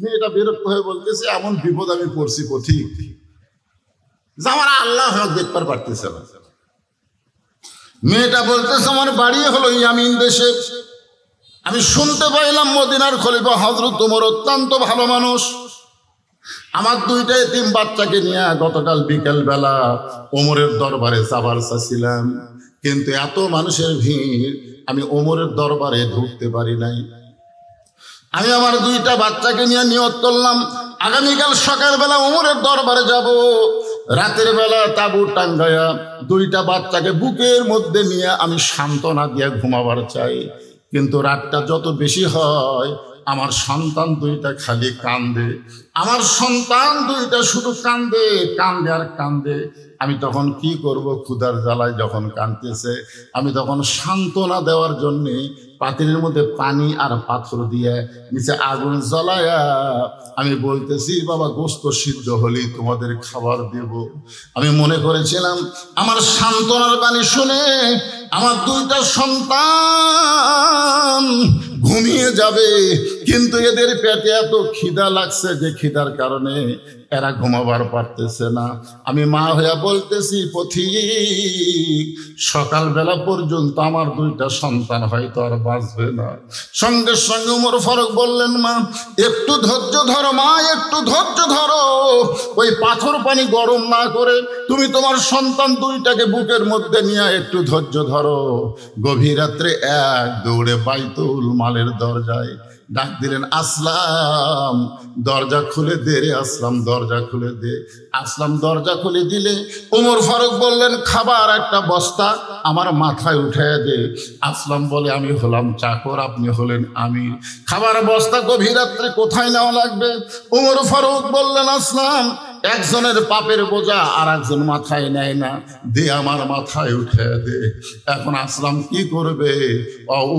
মেয়েটা বিরক্ত হয়ে বলতেছে, এমন বিপদ আমি পড়ছি পথিক যে আমার আল্লাহ দেখতে পারতেছে না। মেয়েটা বলতেছে, আমার বাড়ি হলো ইয়ামিন দেশে, আমি শুনতে পাইলাম মদিনার খলিফা হযরত ওমর অত্যন্ত ভালো মানুষ। আমার দুইটা এতিম বাচ্চাকে নিয়ে গতকাল বিকেল বেলা ওমরের দরবারে যাবার চাচ্ছিলাম, কিন্তু এত মানুষের ভিড় আমি ওমরের দরবারে ঢুকতে পারি নাই। আমি আমার দুইটা বাচ্চাকে নিয়ে নিয়ত করলাম, আগামীকাল সকালবেলা ওমরের দরবারে যাব। রাতের বেলা তাঁবু টাঙ্গায়া দুইটা বাচ্চাকে বুকের মধ্যে নিয়ে আমি সান্ত্বনা দিয়ে ঘুমাবার চাই, কিন্তু রাতটা যত বেশি হয় আমার সন্তান দুইটা খালি কান্দে, আমার সন্তান দুইটা শুধু কান্দে কান্দে আর কান্দে। আমি তখন কি করব? ক্ষুধার জ্বালায় যখন কাঁদতেছে, আমি তখন সান্ত্বনা দেওয়ার জন্যে পাতিলের মধ্যে পানি আর পাথর দিয়ে নিচে আগুন জ্বলায়া আমি বলতেছি, বাবা গোস্ত সিদ্ধ হলেই তোমাদের খাবার দেব। আমি মনে করেছিলাম আমার সান্ত্বনার বাণী শুনে আমার দুইটা সন্তান ঘুমিয়ে যাবে, কিন্তু এদের পেটে এত খিদা লাগছে যে খিদার কারণে এরা ঘুমাবার পারতেছে না। আমি মা হইয়া বলতেছি, পথিক সকালবেলা পর্যন্ত আমার দুইটা সন্তান হয়তো আর বাঁচবে না। সঙ্গে সঙ্গে ওমর ফারুক বললেন, মা একটু ধৈর্য ধরো, মা একটু ধৈর্য ধরো, ওই পাথর পানি গরম না করে তুমি তোমার সন্তান দুইটাকে বুকের মধ্যে নিয়ে একটু ধৈর্য ধরো। গভীর রাত্রে এক দৌড়ে বাইতুল মালের দরজায় ডাক দিলেন, আসলাম দরজা খুলে দে রে আসলাম, দরজা খুলে দে। আসলাম দরজা খুলে দিলে ওমর ফারুক বললেন, খাবার একটা বস্তা আমার মাথায় উঠে দে। আসলাম বলে, আমি হলাম চাকর, আপনি হলেন আমির, খাবার বস্তা গভীর রাত্রে কোথায় নেওয়া লাগবে? ওমর ফারুক বললেন, আসলাম একজনের পাপের বোঝা আর একজন মাথায় নেয় না, দে আমার মাথায় উঠে দে। এখন আসলাম কি করবে?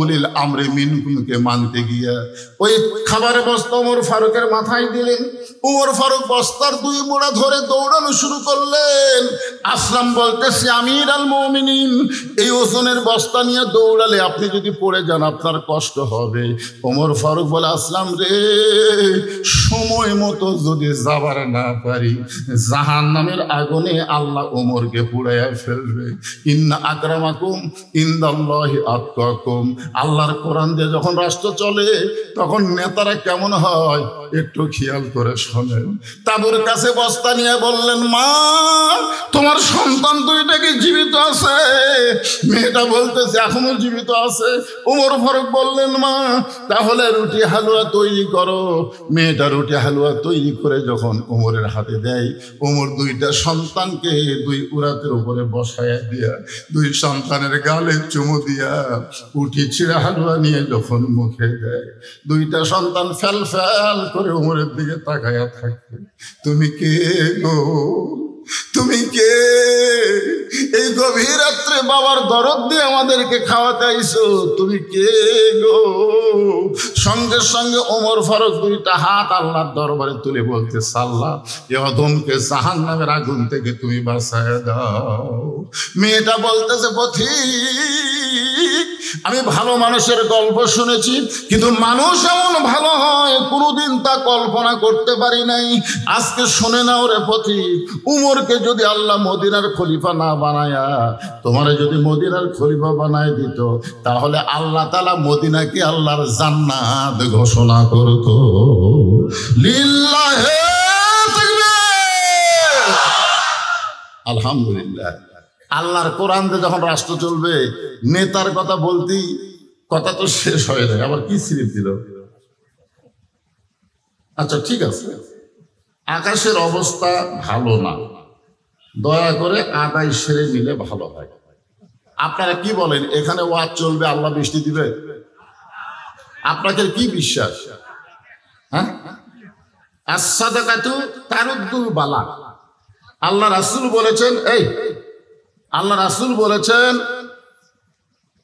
উলিল আমরে মিনকুমকে মানতে গিয়া ওই খাবারের বস্তা ওমর ফারুকের মাথায় দিলেন। ওমর ফারুক বস্তার দুই মোড়া ধরে দৌড়ানো শুরু করলেন। আসলাম বলতেছে, আমির আল মুমিনিন, এই ওজনের বস্তা নিয়ে দৌড়ালে আপনি যদি পড়ে যান আপনার কষ্ট হবে। ওমর ফারুক বলে, আসলাম রে, সময় মতো যদি যাবার না পারি জাহান্নামের আগুনে আল্লাহ ওমরকে পুড়াইয়া ফেলবে। ইন্না আকরামাকুম ইনদাল্লাহি আতকাকুম। আল্লাহর কোরআন দিয়ে যখন রাষ্ট্র চলে তখন নেতারা কেমন হয় একটু খেয়াল করে শোনেন। তাবুর কাছে বস্তা নিয়ে বললেন, মা তোমার সন্তান দুইটা কি জীবিত আছে? মেয়েটা বলতেছে, এখনো জীবিত আছে। ওমর ফারুক বললেন, মা তাহলে রুটি হালুয়া তৈরি করো। মেয়েটা রুটি হালুয়া তৈরি করে যখন ওমরের হাতে দেয়, ওমর দুইটা সন্তানকে দুই উরাতের উপরে বসায়া দিয়া দুই সন্তানের গালে চুমু দিয়া উঠি ছিঁড়া হালুয়া নিয়ে যখন মুখে দেয়, দুইটা সন্তান ফেল ফেল করে ওমরের দিকে তাকায়া থাকে। তুমি কে গো? তুমি কে? এই গভীর রাত্রে বাবার দরদ দিয়ে আমাদেরকে খাওয়াতে আইছো, তুমি কে গো? সঙ্গে সঙ্গে ওমর ফারুক দুইটা হাত আল্লাহর দরবারে তুলে বলতে, আল্লাহ এ অদমকে জাহান্নামের আগুন থেকে তুমি বাঁচায় দাও। মেয়েটা বলতেছে, পথিক আমি ভালো মানুষের গল্প শুনেছি, কিন্তু মানুষ এমন ভালো হয় কোনোদিন তা কল্পনা করতে পারি নাই। আজকে শুনে নাও রে পথিক, উমরকে যদি আল্লাহ মদিনার খলিফা না বানায়া তোমারে যদি মদিনার খলিফা বানায় দিত, তাহলে আল্লাহ তাআলা মদিনাকে আল্লাহর জান্নাত ঘোষণা করত। লিল্লাহি তাকবীর। আলহামদুলিল্লাহ। আল্লাহর কোরআন দিয়ে যখন রাষ্ট্র চলবে, নেতার কথা বলতেই কথা তো শেষ হয়ে যায়, আবার কি স্লিপ দিল? আচ্ছা ঠিক আছে, আকাশের অবস্থা ভালো না, দয়া করে আদায় সেরে নিলে ভালো হয়। আপনারা কি বলেন, এখানে ওয়াজ চলবে, আল্লাহ বৃষ্টি দিবে? আপনাদের কি বিশ্বাস? হ্যাঁ, as-সাদাকাতু তারুদ্দুল বালা। আল্লাহ রাসূল বলেছেন, আল্লাহ রাসূল বলেছেন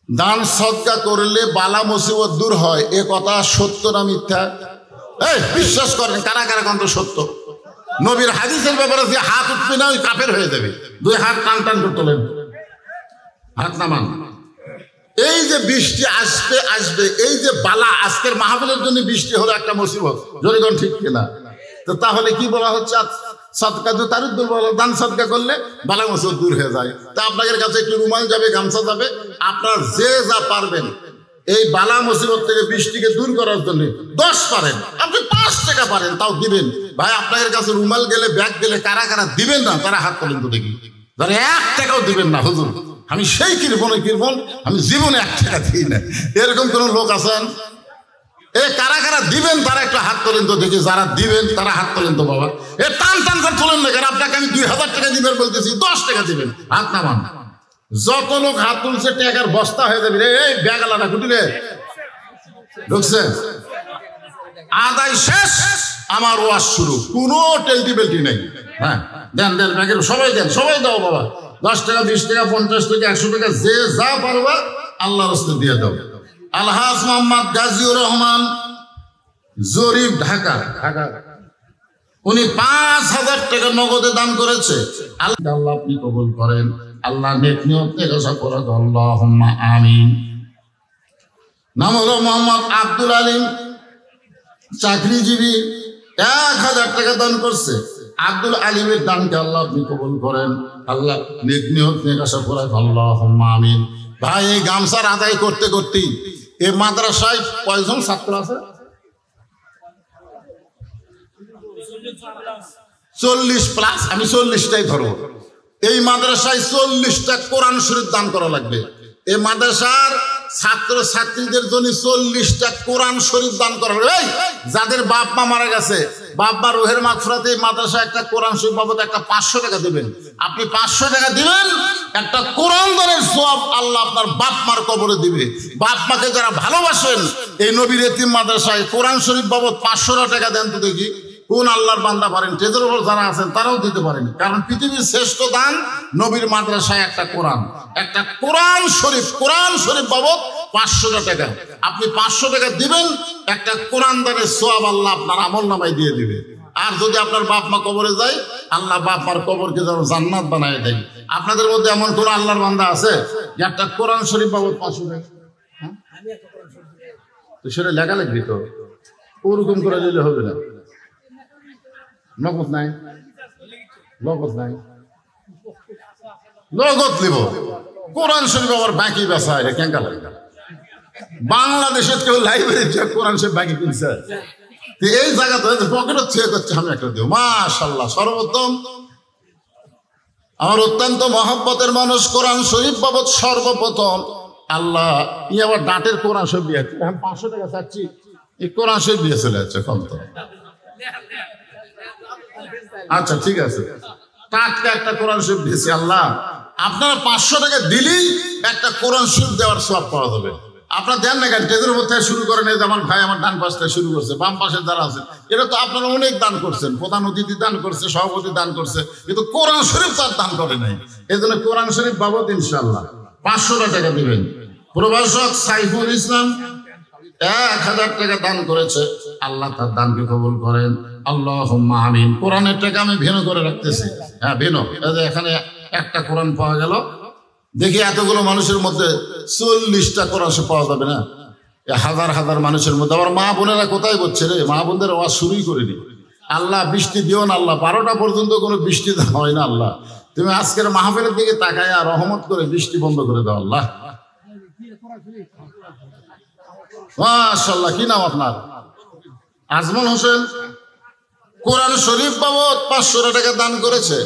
দান সদকা করলে বালা মুসিবত দূর হয়। এ কথা সত্য না মিথ্যা? বিশ্বাস করেন কারা কারা? কত সত্য। নবীর হাদিসের ব্যাপারে যে হাত উঠবে না ওই কাফের হয়ে যাবে। দুই হাত টান টান করে তোলেন, হাত নামান। এই যে বৃষ্টি আসবে আসবে, এই যে বালা, আজকের মাহফিলের জন্য বৃষ্টি হলো একটা মুসিবত, জনগণ ঠিক কিনা? তো তাহলে কি বলা হচ্ছে? সদকা তো তার দুর্বল, দান সদকা করলে বালা মুসিবত দূর হয়ে যায়। তা আপনাদের কাছে একটু রুমাল যাবে, গামছা যাবে, আপনার যে যা পারবেন এই বালা মুসিবত থেকে বৃষ্টিকে দূর করার জন্য 10 পারেন, আপনি 5 টাকা পারেন তাও দিবেন। ভাই আপনাদের কাছে রুমাল গেলে, ব্যাগ গেলে কারা কারা দিবেন না তারা হাত তোলেন তো দেখি। যারা 1 টাকাও দিবেন না, হুজুর আমি সেই কিরবন আমি জীবনে 1 টাকা দিই না, এরকম কোন লোক আছেন? কারা কারা দিবেন তারা একটু হাত তোলেন তো দেখি। যারা দিবেন তারা হাত তোলেন তো বাবা। টান টান করে তোলেন না, কারণ আপনাকে আমি 2000 টাকা দিবেন বলতেছি, 10 টাকা দিবেন, হাত নামান। যত লোক হাত তুলছে টাকার বস্তা হয়ে যাবে রে। এই ব্যাগ আলাদা কুটিলে ঢুকছে, আদায় শেষ, আমার ওয়াজ শুরু, কোনো টেলটি বেলটি নেই। হ্যাঁ দেন দেন, ব্যাগের সবাই দেন, সবাই দাও বাবা। 10 টাকা, 20 টাকা, 50 টাকা, 100 টাকা, যে যা পারবা আল্লাহর রাস্তায় দিয়ে দাও। আলহাজ মোহাম্মদ গাজীউর রহমান জরিফ, ঢাকা, উনি 5000 টাকা নগদে দান করেছে। আল্লাহ আপনি কবুল করেন, আল্লাহ নেক নিয়ত নেকাশা করে দাও, আল্লাহুম্মা আমিন। নাম হলো মোহাম্মদ আব্দুল আলিম, চাকরিজীবী, 1000 টাকা দান করছে। আব্দুল আলিমের দানকে আল্লাহ আপনি কবুল করেন, আল্লাহ নেক নিয়ত নেকাশা করে দাও, আল্লাহুম্মা আমিন। ভাই এই গামছার আদায় করতে করতে এই মাদ্রাসায় কয়জন ছাত্র আছে? 40+। আমি 40টাই ধরো। এই মাদ্রাসায় 40টা কোরআন শরীফ দান করা লাগবে। এই মাদ্রাসার ছাত্র ছাত্রীদের জন্য 40টা কোরআন শরীফ দান করা হবে। যাদের বাপ মা মারা গেছে, বাপ মা রুহের মাগফিরাতে মাদ্রাসায় একটা কোরআন শরীফ বাবদ একটা 500 টাকা দিবেন। আপনি 500 টাকা দিবেন, একটা কোরআন দানের সওয়াব আল্লাহ আপনার বাপ মার কবরে দিবে। বাপ মাকে যারা ভালোবাসেন, এই নবীর এতিম মাদ্রাসায় কোরআন শরীফ বাবদ 500 টাকা দেন তো দেখি। কোন আল্লাহর বান্দা পারেন? টেজের উপর যারা আছেন তারাও দিতে পারেন, কারণ পৃথিবীর শ্রেষ্ঠ দান নবীর মাদ্রাসায় একটা কোরআন, একটা কোরআন শরীফ বাবদ 500 টাকা। আপনি 500 টাকা দিবেন, একটা কোরআন দানের সওয়াব আল্লাহ আপনার আমলনামায় দিয়ে দিবে। আর যদি আপনার বাপ মা কবরে যায়, আল্লাহ বাপ মার কবরকে যেন জান্নাত বানায় দেয়। আপনাদের মধ্যে এমন কোন আল্লাহর বান্দা আছে যে একটা কোরআন শরীফ বাবদ 500 টাকা? তো সেটা লেখা লাগবে তো, ওরকম করে দিলে হবে না। নগদ নাই, নগদ নিব। কোরআন শরীফ আবার বাকি বেচা, এটা কেঙ্কা লাগে? বাংলাদেশের কেউ লাইব্রেরি কোরআন শরীফ বাকি কিনছে? এই জায়গাতে পকেট চেক করছে, আমি একটা দেব। মাশাআল্লাহ, সর্বোত্তম। আমার অত্যন্ত মহব্বতের মানুষ, কোরআন শরীফ বাবদ সর্বপ্রথম আল্লাহ আবার ডাটের কোরআন শরীফ দিয়ে 500 টাকা চাচ্ছি, এই কোরআন শরীফ দিয়ে চলে যাচ্ছে কম তো। আচ্ছা ঠিক আছে, টাটকা একটা কোরআন শরীফ দিয়েছি। আল্লাহ আপনারা 500 টাকা দিলেই একটা কোরআন শরীফ দেওয়ার সওয়াব পাওয়া যাবে। আপনারা দেন না কেন? টেজের উপর থেকে শুরু করেন। এই যে আমার ভাই আমার ডান পাশ থেকে শুরু করছে, বাম পাশে যারা আছেন, এটা তো আপনারা অনেক দান করছেন। প্রধান অতিথি দান করছে, সভাপতি দান করছে, কিন্তু কোরআন শরীফ তার দান করে নাই। এই জন্য কোরআন শরীফ বাবদ ইনশাআল্লাহ 500 টাকা দিবেন। প্রভাষক সাইফুল ইসলাম 1000 টাকা দান করেছে, আল্লাহ তার দানকে কবুল করেন, আল্লাহুম্মা আমিন। কোরআনের টাকা আমি ভিন্ন করে রাখতেছি। হ্যাঁ ভিন্ন, এখানে একটা কোরআন পাওয়া গেল। দেখি এতগুলো মানুষের মধ্যে 40টা কোরআন পাওয়া যাবে না? হাজার হাজার মানুষের মধ্যে আমার মা বোনেরা কোথায় বলছে রে? মা বোনদের আওয়াজ শুরুই করিনি। আল্লাহ বৃষ্টি দিও না আল্লাহ, 12টা পর্যন্ত কোনো বৃষ্টি হয় না আল্লাহ। তুমি আজকের মাহফিলের দিকে তাকায় আর রহমত করে বৃষ্টি বন্ধ করে দাও আল্লাহ। মাশাআল্লাহ, কি নাম আপনার? আজমল হোসেন। কোরআন শরীফ বাবদ 500 টাকা দান করেছে।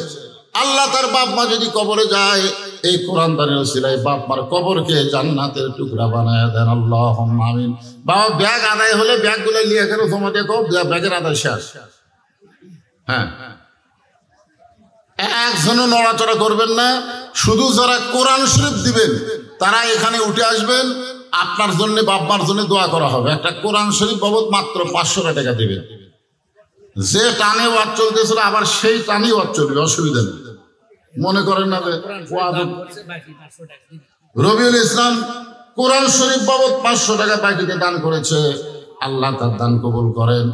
আল্লাহ তার বাপ মা যদি কবরে যায়, এই কোরআন দানের ওসিলায় বাপ মার কবরকে জান্নাতের টুকরা বানায় দেন, আল্লাহুম্মা আমিন। বাবা ব্যাগ আদায় হলে ব্যাগগুলো নিয়ে গেল, তোমার দেখো ব্যাগের আদায় শেষ। হ্যাঁ, একজনও নড়াচড়া করবেন না। শুধু যারা কোরআন শরীফ দিবেন তারা এখানে উঠে আসবেন, আপনার জন্য বাপ মার জন্য দোয়া করা হবে। একটা কোরআন শরীফ বাবদ মাত্র 500 টাকা দিবেন। যে টানে ওয়াজ চলতেছিল আবার সেই টানেই ওয়াজ চলবে, অসুবিধা নেই, মনে করেন না। রবিউল ইসলাম কোরআন শরীফ বাবদ 500 টাকা বাকিতে দান করেছে, আল্লাহ তার দান কবুল করেন।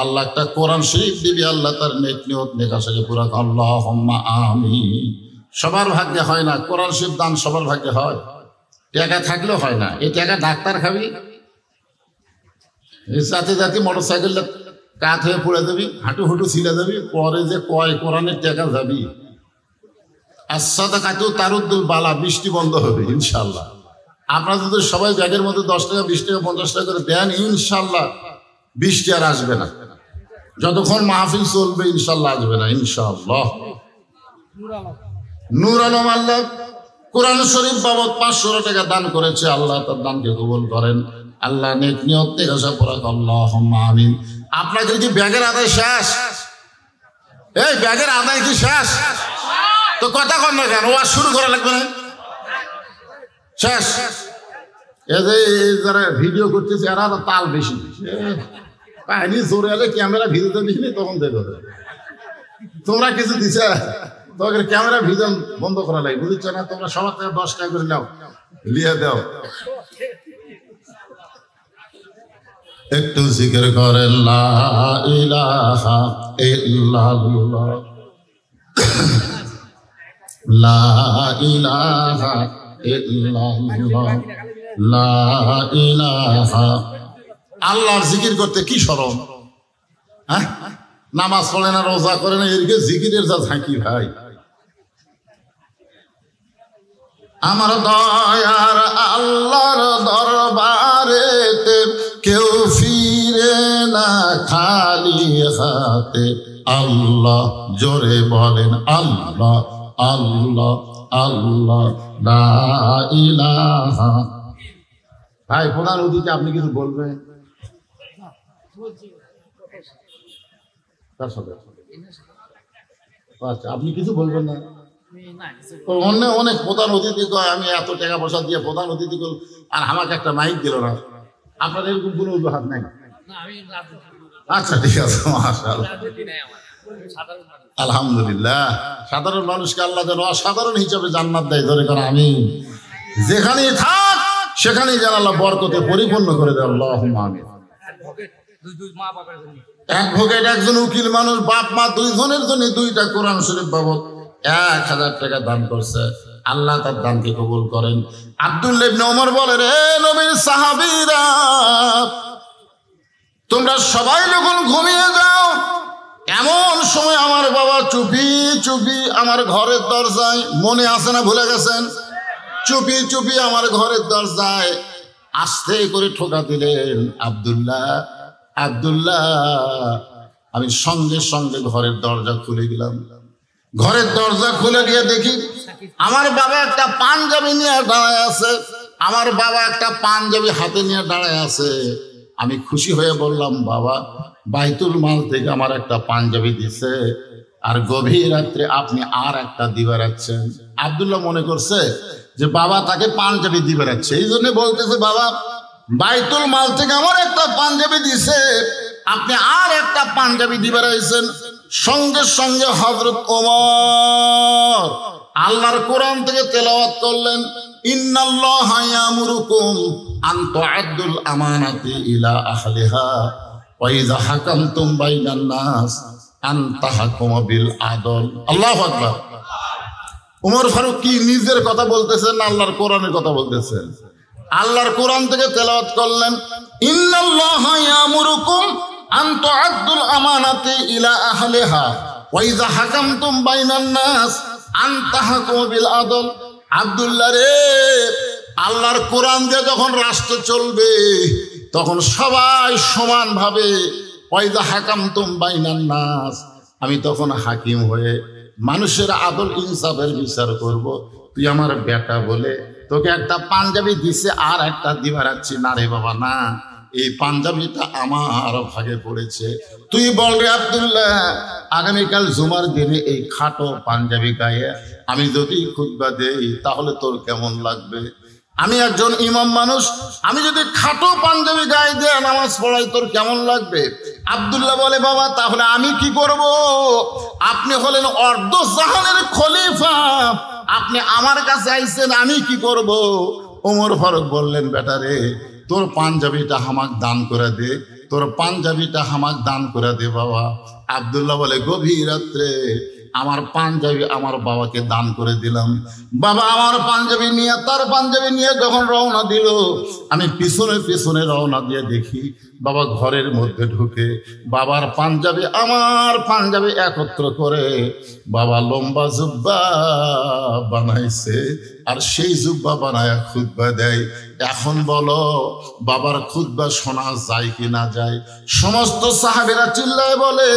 আল্লাহ একটা কোরআন শরীফ দিবি, আল্লাহ তার নেক নিয়ত নেক আশাকে পুরা। আল্লাহুম্মা আমিন। সবার ভাগ্যে হয় না কোরআন শরীফ দান, সবার ভাগ্যে হয়। টাকা থাকলেও হয় না, এই টাকা ডাক্তার খাবি, যাতে যাতে মোটর সাইকেলটা কাত হয়ে পড়ে যাবি, হাঁটু হুটু ছিঁড়ে যাবি, পরে যে কয় কোরআনের টাকা যাবি। আস-সাদাকাতু তারুদ্দুল বালা, বৃষ্টি বন্ধ হবে ইনশাল্লাহ। আপনারা যদি সবাই ব্যাগের মধ্যে 10 টাকা 20 টাকা 50 টাকা করে দেন, ইনশাল্লাহ বৃষ্টি আর আসবে না। যতক্ষণ মাহফিল চলবে ইনশাল্লাহ আসবে না ইনশাআল্লাহ। নূর আলম আল্লাহ কোরআন শরীফ বাবদ 500 টাকা দান করেছে, আল্লাহ তার দানকে কবুল করেন। আল্লাহ নেক নিয়ত থেকে আশা করা, আল্লাহুম্মা আমিন। আপনাদের কি ব্যাগের আদায় শেষ? এই ব্যাগের আদায় কি শেষ? তো কথা কন না কেন? ওয়াজ শুরু করা লাগবে না? শেষ? এই যে যারা ভিডিও করতেছে এরা তাল বেশি, কাহিনী জোরে এলে ক্যামেরা ভিডিওতে দিসনি, তখন দেখো তোমরা কিছু দিছে, তোকে ক্যামেরা ভিডিও বন্ধ করা লাগে, বুঝছো না? তোমরা সবার থেকে 10 টাকা করে নাও, লিয়ে দাও। একটু জিকির করেন লা ইলাহা ইল্লাল্লাহ, লা ইলাহা ইল্লাল্লাহ, লা ইলাহা। আল্লাহর জিকির করতে কি শরম? হ্যাঁ, নামাজ পড়ে না, রোজা করে না, এদিকে জিকিরের যা ঝাঁকি ভাই। আমার দয়ার আল্লাহর দরবারেতে কেউ ফিরে না খালি হাতে। আল্লাহ জোরে বলেন, আল্লাহ আল্লাহ আল্লাহ, লা ইলাহা। ভাই প্রধান অতিথি, আপনি কিছু বলবেন? আচ্ছা, আপনি কিছু বলবেন না? অন্য অনেক প্রধান অতিথি কয় আমি এত টাকা পয়সা দিয়ে প্রধান অতিথি করল, আর আমাকে একটা মাইক দিল না। আপনার এরকম কোনো অজুহাত নাই? আচ্ছা ঠিক আছে, মাশাআল্লাহ, আলহামদুলিল্লাহ। সাধারণ মানুষকে আল্লাহ যেন অসাধারণ হিসাবে জান্নাত দেয়, ধরে কারণ আমি যেখানেই থাক সেখানেই যেন আল্লাহ বরকতে পরিপূর্ণ করে দেয়। আল্লাহুম্মা আমিন। অ্যাডভোকেট, একজন উকিল মানুষ, বাপ মা দুইজনের জন্য 2টা কোরআন শরীফ বাবদ 1000 টাকা দান করছে। আল্লাহ তার দানকে কবুল করেন। আব্দুল্লাহ ইবনে ওমর বলে, রে নবীর সাহাবীরা, তোমরা সবাই যখন ঘুমিয়ে যাও, এমন সময় আমার বাবা চুপি চুপি আমার ঘরের দরজায়, মনে আছে না ভুলে গেছেন? চুপি চুপি আমার ঘরের দরজায় আস্তে করে ঠোকা দিলেন, আব্দুল্লাহ আব্দুল্লাহ। আমি সঙ্গে সঙ্গে ঘরের দরজা খুলে দিলাম। ঘরের দরজা খুলে গিয়ে দেখি আমার বাবা একটা পাঞ্জাবি নিয়ে দাঁড়ায় আছে, আমার বাবা একটা পাঞ্জাবি হাতে নিয়ে দাঁড়ায় আছে। আমি খুশি হয়ে বললাম, বাবা বাইতুল মাল থেকে আমার একটা পাঞ্জাবি দিছে, আর গভীর রাত্রে আপনি আর একটা দিবে রাখছেন। আব্দুল্লাহ মনে করছে যে বাবা তাকে পাঞ্জাবি দিবে রাখছে, এই জন্য বলতেছে, বাবা বাইতুল মাল থেকে আমার একটা পাঞ্জাবি দিছে, আপনি আর একটা পাঞ্জাবি দিবে রাখছেন। সঙ্গে সঙ্গে হযরত ওমর আল্লাহর কোরআন থেকে তেলাওয়াত করলেন, ইন্নাল্লাহা ইয়ামুরুকুম আন তুআদ্দুল আমানাতি ইলা আহলিহা ওয়া ইযা হাকামতুম বাইনান নাস আন তাহকুমু বিল আদল। আল্লাহু আকবার। ওমর ফারুক কি নিজের কথা বলতেছেন না আল্লাহর কোরআনের কথা বলতেছেন? আল্লাহর কোরআন থেকে তেলাওয়াত করলেন, ইন্নাল্লাহা ইয়ামুরুকুম আন তুআদ্দুল আমানাতি ইলা আহলিহা ওয়া ইযা হাকামতুম বাইনান নাস আন তাহকুমু বিল আদল। আব্দুল্লাহ রে, আল্লাহর কোরআন দিয়ে যখন রাষ্ট্র চলবে তখন সবাই সমানভাবে, ওয়া ইযা হাকামতুম বাইনান নাস, আমি তখন হাকিম হয়ে মানুষের আদল ইনসাফের বিচার করব। তুই আমার বেটা বলে তোকে একটা পাঞ্জাবি দিছে, আর একটা দিবা রাখছি না রে বাবা, না, এই পাঞ্জাবিটা আমার ভাগে পড়েছে। তুই বল রে আব্দুল্লাহ, আগামীকাল জুমার দিনে এই খাটো পাঞ্জাবি গায়ে আমি যদি খুতবা দেই তাহলে তোর কেমন লাগবে? আমি একজন ইমাম মানুষ, আমি যদি খাটো পাঞ্জাবি গায়ে দিয়ে নামাজ পড়াই তোর কেমন লাগবে? আব্দুল্লাহ বলে, বাবা তাহলে আমি কি করব? আপনি হলেন অর্ধ জাহানের খলিফা, আপনি আমার কাছে আইছেন, আমি কি করব? ওমর ফারুক বললেন, বেটা রে, তোর পাঞ্জাবিটা হামাক দান করে দে, তোর পাঞ্জাবিটা হামাক দান করে দে বাবা। আব্দুল্লাহ বলে, গভীর রাত্রে আমার পাঞ্জাবি আমার বাবাকে দান করে দিলাম। বাবা আমার পাঞ্জাবি নিয়ে তার পাঞ্জাবি নিয়ে যখন রওনা দিল, আমি পিছনে পিছনে রওনা দিয়ে দেখি বাবা ঘরের মধ্যে ঢুকে বাবার পাঞ্জাবি আমার পাঞ্জাবি একত্র করে বাবা লম্বা জুব্বা বানাইছে, আর সেই জুব্বা বানায় খুতবা দেয়। এখন বলো বাবার খুতবা শোনা যায় কি না যায়? সমস্ত সাহাবীরা চিল্লায় বলে,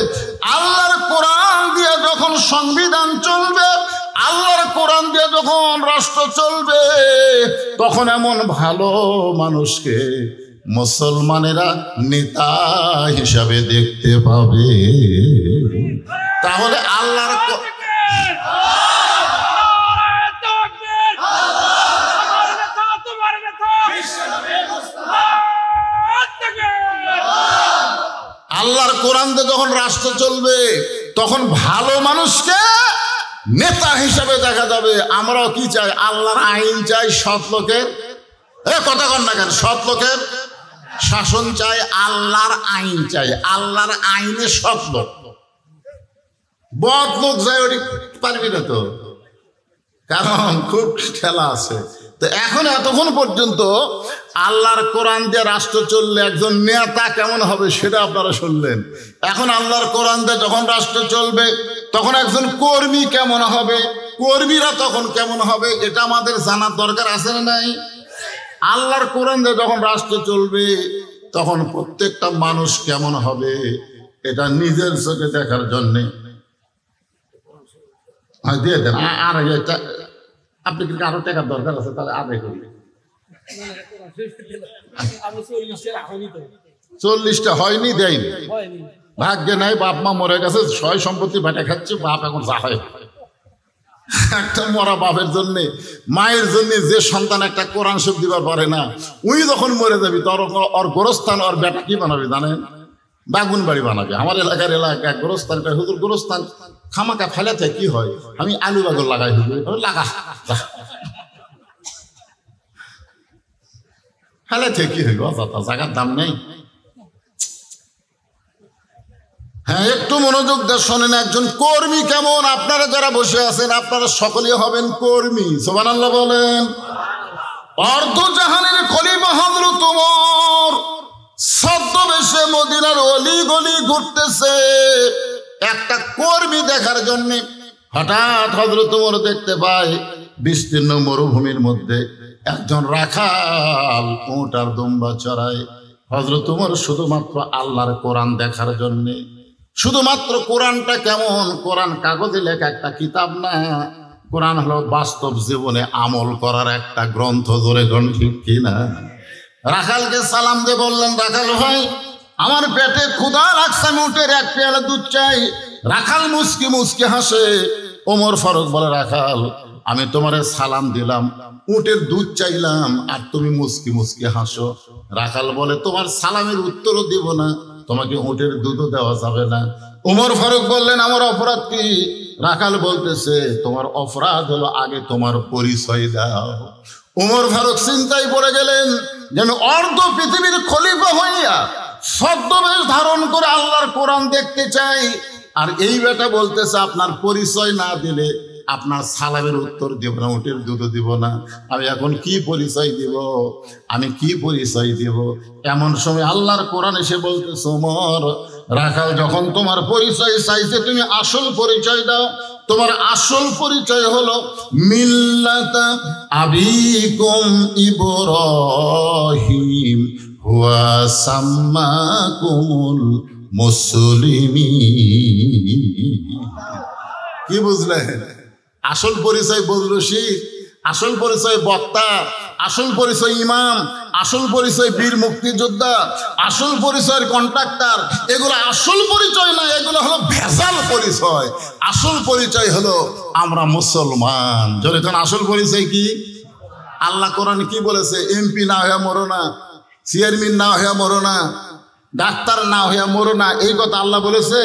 আল্লাহর কোরআন দিয়ে যখন সংবিধান চলবে, আল্লাহর কোরআন দিয়ে যখন রাষ্ট্র চলবে, তখন এমন ভালো মানুষকে মুসলমানেরা নেতা হিসাবে দেখতে পাবে। তাহলে আল্লাহর আল্লাহর কোরআন দিয়ে যখন রাষ্ট্র চলবে, তখন ভালো মানুষকে নেতা হিসাবে দেখা যাবে। আমরাও কি চাই? আল্লাহর আইন চাই, সৎ লোকের কথা কন না কেন, সৎ লোকের শাসন চাই, আল্লাহর আইন চাই। আল্লাহর আইনে সৎ লোক, বদ লোক যায় ওটি পারবি না তো, কারণ খুব ঠেলা আছে। তো এখন এতক্ষণ পর্যন্ত আল্লাহর কোরআন দিয়ে রাষ্ট্র চললে একজন নেতা কেমন হবে সেটা আপনারা শুনলেন। এখন আল্লাহর কোরআন দিয়ে যখন রাষ্ট্র চলবে, তখন একজন কর্মী কেমন হবে, কর্মীরা তখন কেমন হবে, এটা আমাদের জানার দরকার আছে না নাই? আল্লাহর কোরআন দিয়ে যখন রাষ্ট্র চলবে, তখন প্রত্যেকটা মানুষ কেমন হবে এটা নিজের চোখে দেখার জন্যে দিয়ে দেন। আর আপনি কিন্তু আরো টাকার দরকার আছে, তাহলে আদায় করি। 40টা হয়নি, দেয়নি, ভাগ্যে নাই, বাপ মা মরে গেছে, সয় সম্পত্তি ভাটা খাচ্ছে, বাপ এখন যা হয়। একটা মরা বাপের জন্য, মায়ের জন্য যে সন্তান একটা কোরআন শরীফ দিবার পারে না, উনি যখন মরে যাবি তোর ওর গোরস্থান ওর বেটা কি বানাবে জানেন? বাগুন বাড়ি বানাবে। আমার এলাকার গোরস্থান, হুজুর গোরস্থান খামাকা ফেলাতে কি হয়, আমি আলু বাগর লাগাই, হুজুর লাগা ফেলাতে কি হইব, জায়গার দাম নেই। হ্যাঁ, একটু মনোযোগ দিয়ে শোনেন, একজন কর্মী কেমন? আপনারা যারা বসে আছেন আপনারা সকলেই হবেন কর্মী। সুবহানাল্লাহ বলেন। অর্ধজাহানের খলিফা হযরত ওমর ছদ্মবেশে মদিনার অলি গলি ঘুরতেছে একটা কর্মী দেখার জন্য। হঠাৎ হযরত ওমর দেখতে পায় বিস্তীর্ণ মরুভূমির মধ্যে একজন রাখাল উট আর দুম্বা চড়ায়। হযরত ওমর শুধুমাত্র আল্লাহর কোরআন দেখার জন্য, শুধুমাত্র কোরআনটা কেমন, কোরআন কাগজে লেখা একটা কিতাব না, কোরআন হলো বাস্তব জীবনে আমল করার একটা গ্রন্থ। জোরে কোন ঠিক কিনা? রাখালকে সালাম দিয়ে বললেন, রাখাল ভাই আমার পেটে ক্ষুধা লাগছে, আমি উটের এক পেয়ালা দুধ চাই। রাখাল মুচকি মুচকি হাসে। ওমর ফারুক বলে, রাখাল আমি তোমারে সালাম দিলাম, উটের দুধ চাইলাম, আর তুমি মুচকি মুচকি হাসো। রাখাল বলে, তোমার সালামের উত্তরও দিব না, তোমাকে উটের দুধও দেওয়া যাবে না। ওমর ফারুক বললেন, আমার অপরাধ কি? রাখাল বলতেছে, তোমার অপরাধ হলো আগে তোমার পরিচয় দাও। ওমর ফারুক চিন্তায় পড়ে গেলেন, যেন অর্ধ পৃথিবীর খলিফা হইয়া ছদ্মবেশ ধারণ করে আল্লাহর কোরআন দেখতে চাই, আর এই বেটা বলতেছে আপনার পরিচয় না দিলে আপনার সালামের উত্তর দিব না, উটের দুধও দিব না। আমি এখন কি পরিচয় দিব, আমি কি পরিচয় দিব? এমন সময় আল্লাহর কোরআন এসে বলতেছে, ওমর রাখাল যখন তোমার পরিচয় চাইছে, তুমি আসল পরিচয় দাও। তোমার আসল পরিচয় হলো মিল্লাতা আবিকুম ইব্রাহিম হুয়া সাম্মাকুমুল মুসলিমিন। কি বুঝলেন? আসল পরিচয় বদরশি, আসল পরিচয় বক্তা, আসল পরিচয় ইমাম, আসল পরিচয় বীর মুক্তিযোদ্ধা, আসল পরিচয়ের কন্ট্রাক্টর, এগুলো আসল পরিচয় না, এগুলো হলো ভেজাল পরিচয়। আসল পরিচয় হলো আমরা মুসলমান। যখন আসল পরিচয় কি? আল্লাহ কোরআন কি বলেছে? এমপি না হয়ে মরো না, চেয়ারম্যান না হয়ে মরো না, ডাক্তার না হইয়া মরো না, এই কথা আল্লাহ বলেছে।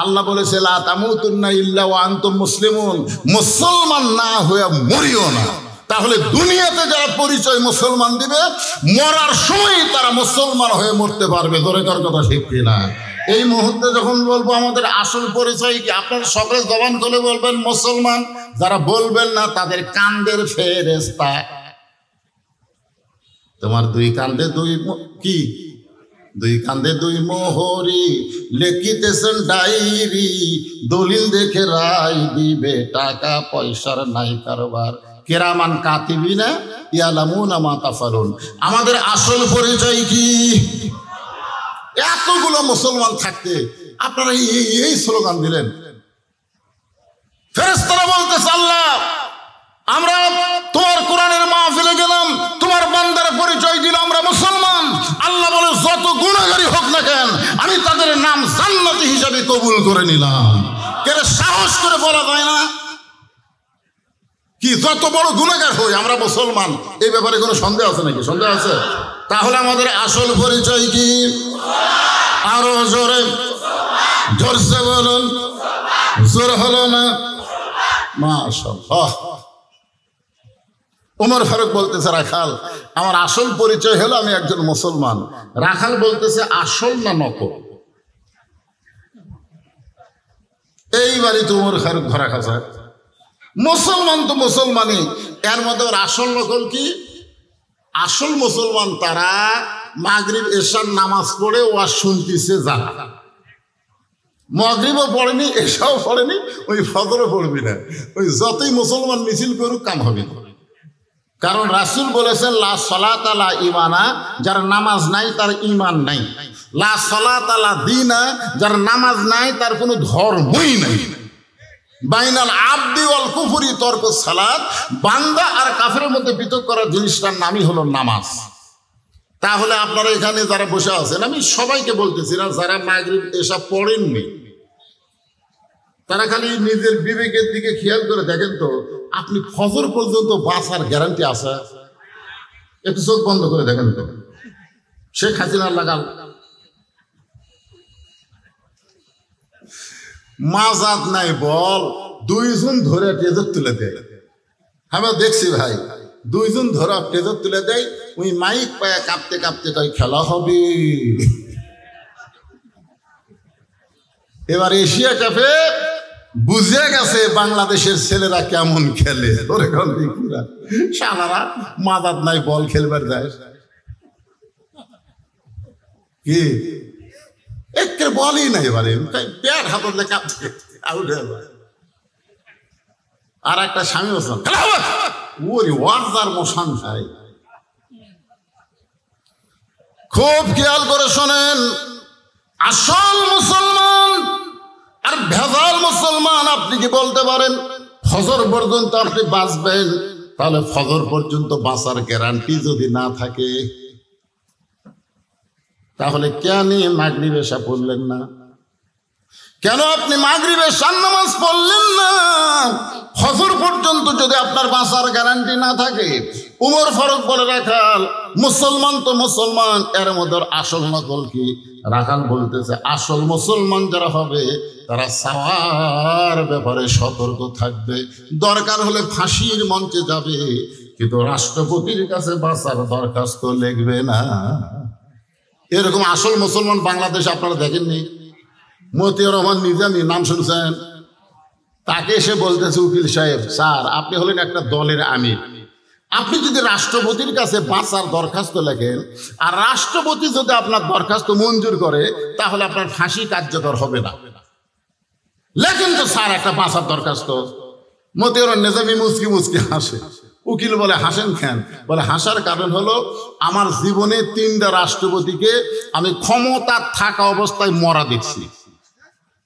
আল্লাহ বলেছে, লা তামুতুন্না ইল্লা ওয়া আনতুম মুসলিমুন, মুসলমান না হইয়া মরিও না। তাহলে দুনিয়াতে যারা পরিচয় মুসলমান দিবে, মরার সময় তারা মুসলমান হয়ে মরতে পারবে। ধরে কার কথা ঠিক কিনা? এই মুহূর্তে যখন বলবো আমাদের আসল পরিচয় কি, আপনারা সকলে জবান খুলে বলবেন মুসলমান। যারা বলবেন না তাদের কান্দের ফেরেশতা। তোমার দুই কান্দে দুই কান্দে দুই মোহরি, লেখিতেছেন ডায়েরি, দলিল দেখে রায় দিবে, টাকা পয়সার নাই কারবার, কেরামান কাতিবিনা ইয়ালামুনা মা তাফালুন। আমাদের আসল পরিচয় কি? এতগুলো মুসলমান থাকতে আপনারা এই স্লোগান দিলেন। ফেরেশতারা বলতেছে আল্লাহ আমরা তোমার কোরআনের মাহফিলে গেলাম, তোমার বান্দার পরিচয় দিল আমরা মুসলমান। আল্লাহ বলে যত গুনাহগারী হোক না কেন আমি তাদের নাম জান্নাতি হিসাবে কবুল করে নিলাম। কেন সাহস করে বলা যায় না কি যত বড় গুনাহগার হই আমরা মুসলমান? এই ব্যাপারে কোনো সন্দেহ আছে নাকি? সন্দেহ আছে? তাহলে আমাদের আসল পরিচয় কি? আরো জোরে জোরসে বলুন। জোর হলো না? মাশাআল্লাহ। ওমর ফারুক বলতেছে রাখাল আমার আসল পরিচয় হলো আমি একজন মুসলমান। রাখাল বলতেছে আসল না নকল? এইবারই তো ওমর ফারুক ধরা খাচ্ছে। মুসলমান তো মুসলমানই, এর মধ্যে ওর আসল নকল কি? আসল মুসলমান তারা মাগরিব এশার নামাজ পড়ে ওয়াজ শুনতেছে, যারা মাগরিবও পড়েনি এশাও পড়েনি ওই ফজরও পড়বি না, ওই যতই মুসলমান মিছিল করুক কাম হবে না। কারণ রাসূল বলেছেন লা সালাতা লা ঈমানা, যার নামাজ নাই তার ঈমান নাই। লা সালাতা লা দীনা, যার নামাজ নাই তার কোনো ধর্মই নাই। বাইনাল আবদি ওয়াল কুফরি তরকুস সালাত, বান্দা আর কাফেরের মধ্যে পৃথক করার জিনিসটার নামই হলো নামাজ। তাহলে আপনারা এখানে যারা বসে আছেন, আমি সবাইকে বলতেছি না, যারা মাগরিব এশা পড়েননি তারা খালি নিজের বিবেকের দিকে খেয়াল করে দেখেন তো, আপনি ফজর পর্যন্ত বাঁচার গ্যারান্টি আছে? একটু চোখ বন্ধ করে দেখেন তো। শেখ হাসিনার লাগাল মাজাত নাই বল, দুইজন ধরে টেজর তুলে দেয়। আমরা দেখছি ভাই, দুইজন ধরে টেজর তুলে দেয়, ওই মাইক পায়ে কাঁপতে কাঁপতে কয় খেলা হবে। এবার এশিয়া কাপে বুঝে গেছে বাংলাদেশের ছেলেরা কেমন খেলে। সারারা মাজাত নাই বল খেলবার যায় কি? একে বলই নাই, এবারে ব্যাট হাতলে কাঁপছে আউট হয়ে যায়। আর একটা স্বামী বলছেন ওরে ওয়ার্জার মশান ভাই, খুব খেয়াল করে শোনেন। আসল মুসলমান আর ভেজাল মুসলমান। আপনি কি বলতে পারেন ফজর পর্যন্ত আপনি বাঁচবেন? তাহলে ফজর পর্যন্ত বাঁচার গ্যারান্টি যদি না থাকে তাহলে কেন মাগরিব এশা পড়লেন না? কেন আপনি মাগরিব এশার নামাজ পড়লেন না? ফজর পর্যন্ত যদি আপনার বাঁচার গ্যারান্টি না থাকে। উমর ফারুক বলে রাখাল মুসলমান তো মুসলমান, এর মধ্যে আসল নকল কি? রাখাল বলতেছে আসল মুসলমান যারা হবে তারা সাওয়ার ব্যাপারে সতর্ক থাকবে, দরকার হলে ফাঁসির মঞ্চে যাবে, কিন্তু রাষ্ট্রপতির কাছে বাঁচার দরখাস্ত লিখবে না। এরকম আসল মুসলমান বাংলাদেশে আপনারা দেখেননি? মতিউর রহমান নিজামী নাম শুনছেন? তাকে এসে বলতেছে উকিল সাহেব, স্যার আপনি হলেন একটা দলের আমির, আপনি যদি রাষ্ট্রপতির কাছে বাঁচার দরখাস্ত লেখেন আর রাষ্ট্রপতি যদি আপনার দরখাস্ত মঞ্জুর করে তাহলে আপনার ফাঁসি কার্যকর হবে না। লেখেন তো স্যার একটা বাঁচার দরখাস্ত। মতিউর নিজামী মুচকি মুচকি হাসে। উকিল বলে হাসেন কেন? বলে হাসার কারণ হলো আমার জীবনে 3টা রাষ্ট্রপতিকে আমি ক্ষমতা থাকা অবস্থায় মরা দেখছি।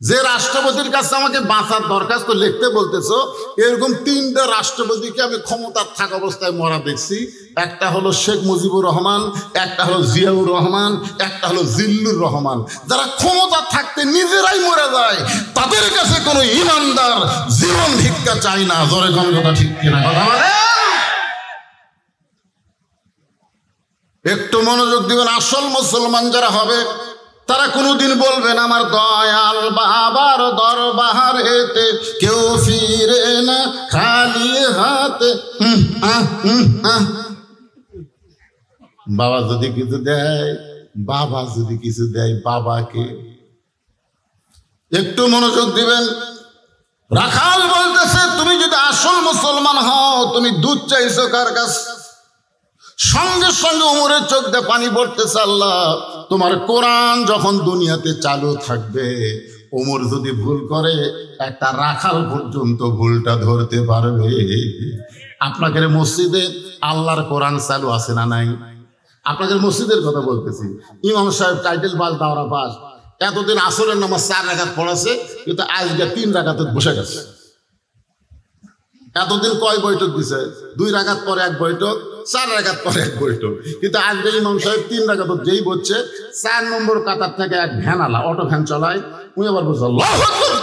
যে রাষ্ট্রপতির কাছে আমাকে বাঁচার দরখাস্ত লিখতে বলতেছো, এরকম 3টা রাষ্ট্রপতিকে আমি ক্ষমতার থাকা অবস্থায় মরা দেখছি। একটা হলো শেখ মুজিবুর রহমান, একটা হলো জিয়াউর রহমান, একটা হলো জিল্লুর রহমান। যারা ক্ষমতা থাকতে নিজেরাই মরে যায় তাদের কাছে কোনো ইমানদার জীবন ভিক্ষা চাই না। জোরে কোন কথা ঠিক কিনা? কথা বলে একটু মনোযোগ দিবেন। আসল মুসলমান যারা হবে তারা কোনোদিন বলবেন আমার দয়াল বাবার দরবারেতে কেউ ফিরে না খালি হাতে। বাবা যদি কিছু দেয়, বাবা যদি কিছু দেয় বাবাকে, একটু মনোযোগ দিবেন। রাখাল বলতেছে, তুমি যদি আসল মুসলমান হও, তুমি দুধ চাইছো কার কাছে? সঙ্গে সঙ্গে ওমরের চোখ দিয়ে পানি পড়তেছে। আল্লাহ, তোমার কোরআন যখন দুনিয়াতে চালু থাকবে, ওমর যদি ভুল করে একটা রাখাল পর্যন্ত ভুলটা ধরতে পারবে। আপনাদের মসজিদে আল্লাহর কোরআন চালু আছে না নাই? আপনাদের মসজিদের কথা বলতেছি। ইমাম সাহেব টাইটেল বাল দাওরা পাস, এতদিন আসরের নামাজ 4 রাকাত পড়াছে, কিন্তু আজকে 3 রাকাতে বসে গেছে। এতদিন কয় বৈঠক দিছে? 2 রাকাত পরে 1 বৈঠক, 4 রাকাত পরে 1 বৈঠক, কিন্তু আজকে ইমাম সাহেব 3 রাকাত যেই বলছে, 4 নম্বর কাতার থেকে এক ভ্যানালা অটো ভ্যান চলায়, উনি আবার বলছে আল্লাহু আকবার।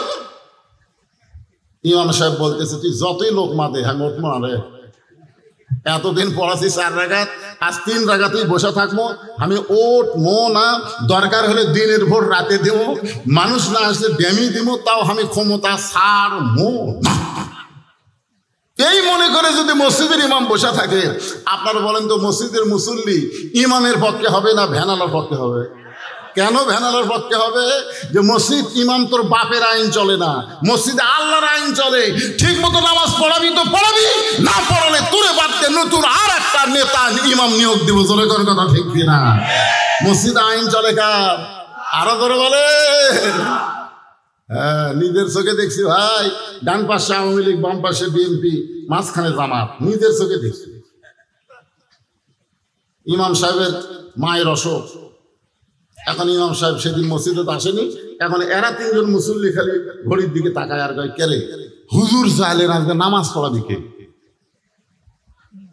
ইমাম সাহেব বলতেছে, তুই যতই লোক মাদে হ্যাঁ মোট মারে, এতদিন পড়াছি 4 রাকাত, আজ 3 রাকাতেই বসে থাকবো। আমি ওট মো না, দরকার হলে দিনের ভোর রাতে দেব, মানুষ না আসলে ড্যামি দিব, তাও আমি ক্ষমতা ছাড় মো না। এই মনে করে যদি মসজিদের ইমাম বসে থাকে, আপনারা বলেন তো মসজিদের মুসল্লি ইমামের পক্ষে হবে না ভ্যানালার পক্ষে হবে? কেন ভ্যানালার পক্ষে হবে? যে মসজিদ ইমাম তোর বাপের আইন চলে না, মসজিদে আল্লাহর আইন চলে। ঠিক মতো নামাজ পড়াবি তো পড়াবি, না পড়ালে তোরে বাদ দিয়ে নতুন আর একটা নেতা ইমাম নিয়োগ দিব। জোরে করে কথা ঠিক কিনা? মসজিদে আইন চলে কার? আরো করে বলে। হ্যাঁ, নিজের চোখে দেখছি ভাই, ডান পাশে আওয়ামী লীগ, বাম পাশে বিএনপি, মাঝখানে জামাত, নিজের চোখে দেখছি। ইমাম সাহেবের মায়ের অসুখ, এখন ইমাম সাহেব সেদিন মসজিদে আসেনি, এখন এরা 3 জন মুসল্লি খালি ঘড়ির দিকে তাকায় আর কয়, কেরে হুজুর চাইলেন আজকে নামাজ পড়াবি কে?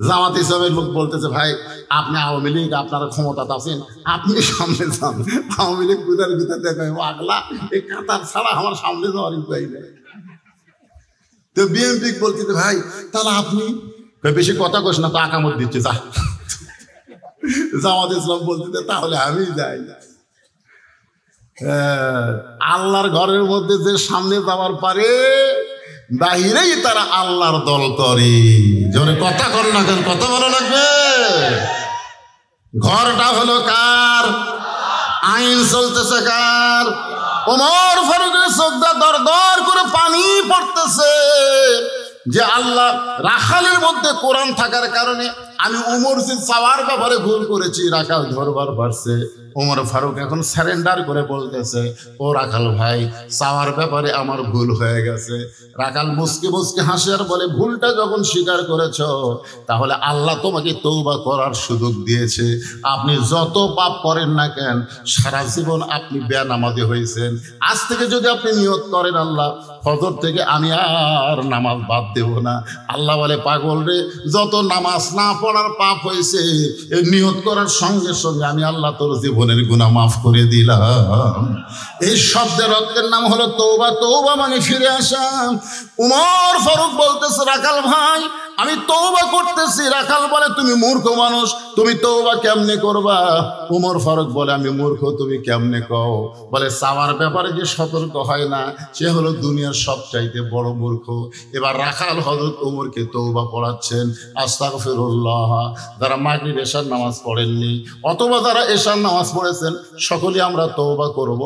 জামাত ইসলামের লোক বলতেছে, ভাই আপনি আওয়ামী লীগ, আপনারা ক্ষমতাতে আছেন, আপনি সামনে যান। আওয়ামী লীগ গুদার ভিতরে দেখায় আগলা, এই কাতার ছাড়া আমার সামনে যাওয়ার উপায় নেই। তো বিএনপি বলতেছে, ভাই তাহলে আপনি বেশি কথা কোস না, তো আকামত দিচ্ছে যা। জামাত ইসলাম বলতেছে, তাহলে আমি যাই। আল্লাহর ঘরের মধ্যে যে সামনে যাওয়ার পারে, বাহিরেই তারা আল্লাহর দল করে। যখন কথা কর না কেন, কথা ভালো লাগবে। ঘরটা হলো কার? আইন চলতেছে কার? ওমর ফারুকের চোখটা দর দর করে পানি পড়তেছে যে আল্লাহ, রাখালের মধ্যে কোরআন থাকার কারণে আমি ওমর যে চাওয়ার ব্যাপারে ভুল করেছি, রাখাল ধরবার পারছে। ওমর ফারুক এখন সারেন্ডার করে বলতেছে, ও রাখাল ভাই, চাওয়ার ব্যাপারে আমার ভুল হয়ে গেছে। রাখাল মুসকে মুসকে হাসে আর বলে, ভুলটা যখন স্বীকার করেছ, তাহলে আল্লাহ তোমাকে তওবা করার সুযোগ দিয়েছে। আপনি যত পাপ করেন না কেন, সারা জীবন আপনি বেনামাজি হয়েছেন। আজ থেকে যদি আপনি নিয়ত করেন, আল্লাহ ফজর থেকে আমি আর নামাজ বাদ দেব না, আল্লাহ বলে, পাগল রে, যত নামাজ না পড়ার পাপ হয়েছে, এই নিয়ত করার সঙ্গে সঙ্গে আমি আল্লাহ তোর জীবনের গুনাহ মাফ করে দিলাম। এই শব্দের অর্থের নাম হলো তওবা। তওবা মানে ফিরে আসা। উমর ফারুক বলতেছে, রাখাল ভাই আমি তওবা করতেছি। রাখাল বলে, তুমি মূর্খ মানুষ, তুমি তওবা কেমনে করবা? উমর ফারুক বলে, আমি মূর্খ, তুমি কেমনে কও? বলে, চাওয়ার ব্যাপারে যে সতর্ক হয় না, সে হলো দুনিয়ার সবচাইতে বড় মূর্খ। এবার রাখাল হযরত ওমরকে তওবা পড়াচ্ছেন, আস্তাগফিরুল্লাহ। যারা মাগরিব এশার নামাজ পড়েননি অথবা যারা এশার নামাজ পড়েছেন, সকলে আমরা তওবা করব,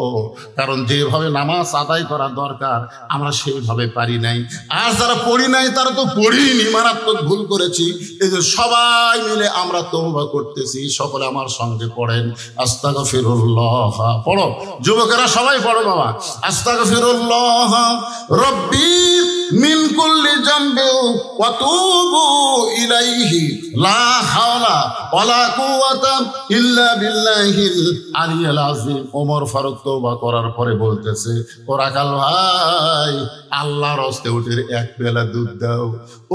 কারণ যেভাবে নামাজ আদায় করা দরকার আমরা সেইভাবে পারি নাই। আর যারা পড়ি নাই তারা তো পড়িনি, মারাত্মক ভুল করেছি। এই যে সবাই মিলে আমরা তওবা করতেছি, সকলে আমার সঙ্গে পড়েন, আস্তাগফিরুল্লাহ। পড়ো যুবকেরা, সবাই পড়ো বাবা। আস্তাগফিরুল্লাহ রব্বি মিন কুল্লি জামবি ওয়া তুবু ইলাইহি লা হাওলা ওয়ালা কুওয়াতা ইল্লা বিল্লাহিল আলিয়্যিল আযীম। ওমর ফারুক তওবা করার পরে বলতেছে, ও রাখাল ভাই, আল্লাহর হস্তে উটের 1 পেলা দুধ দাও।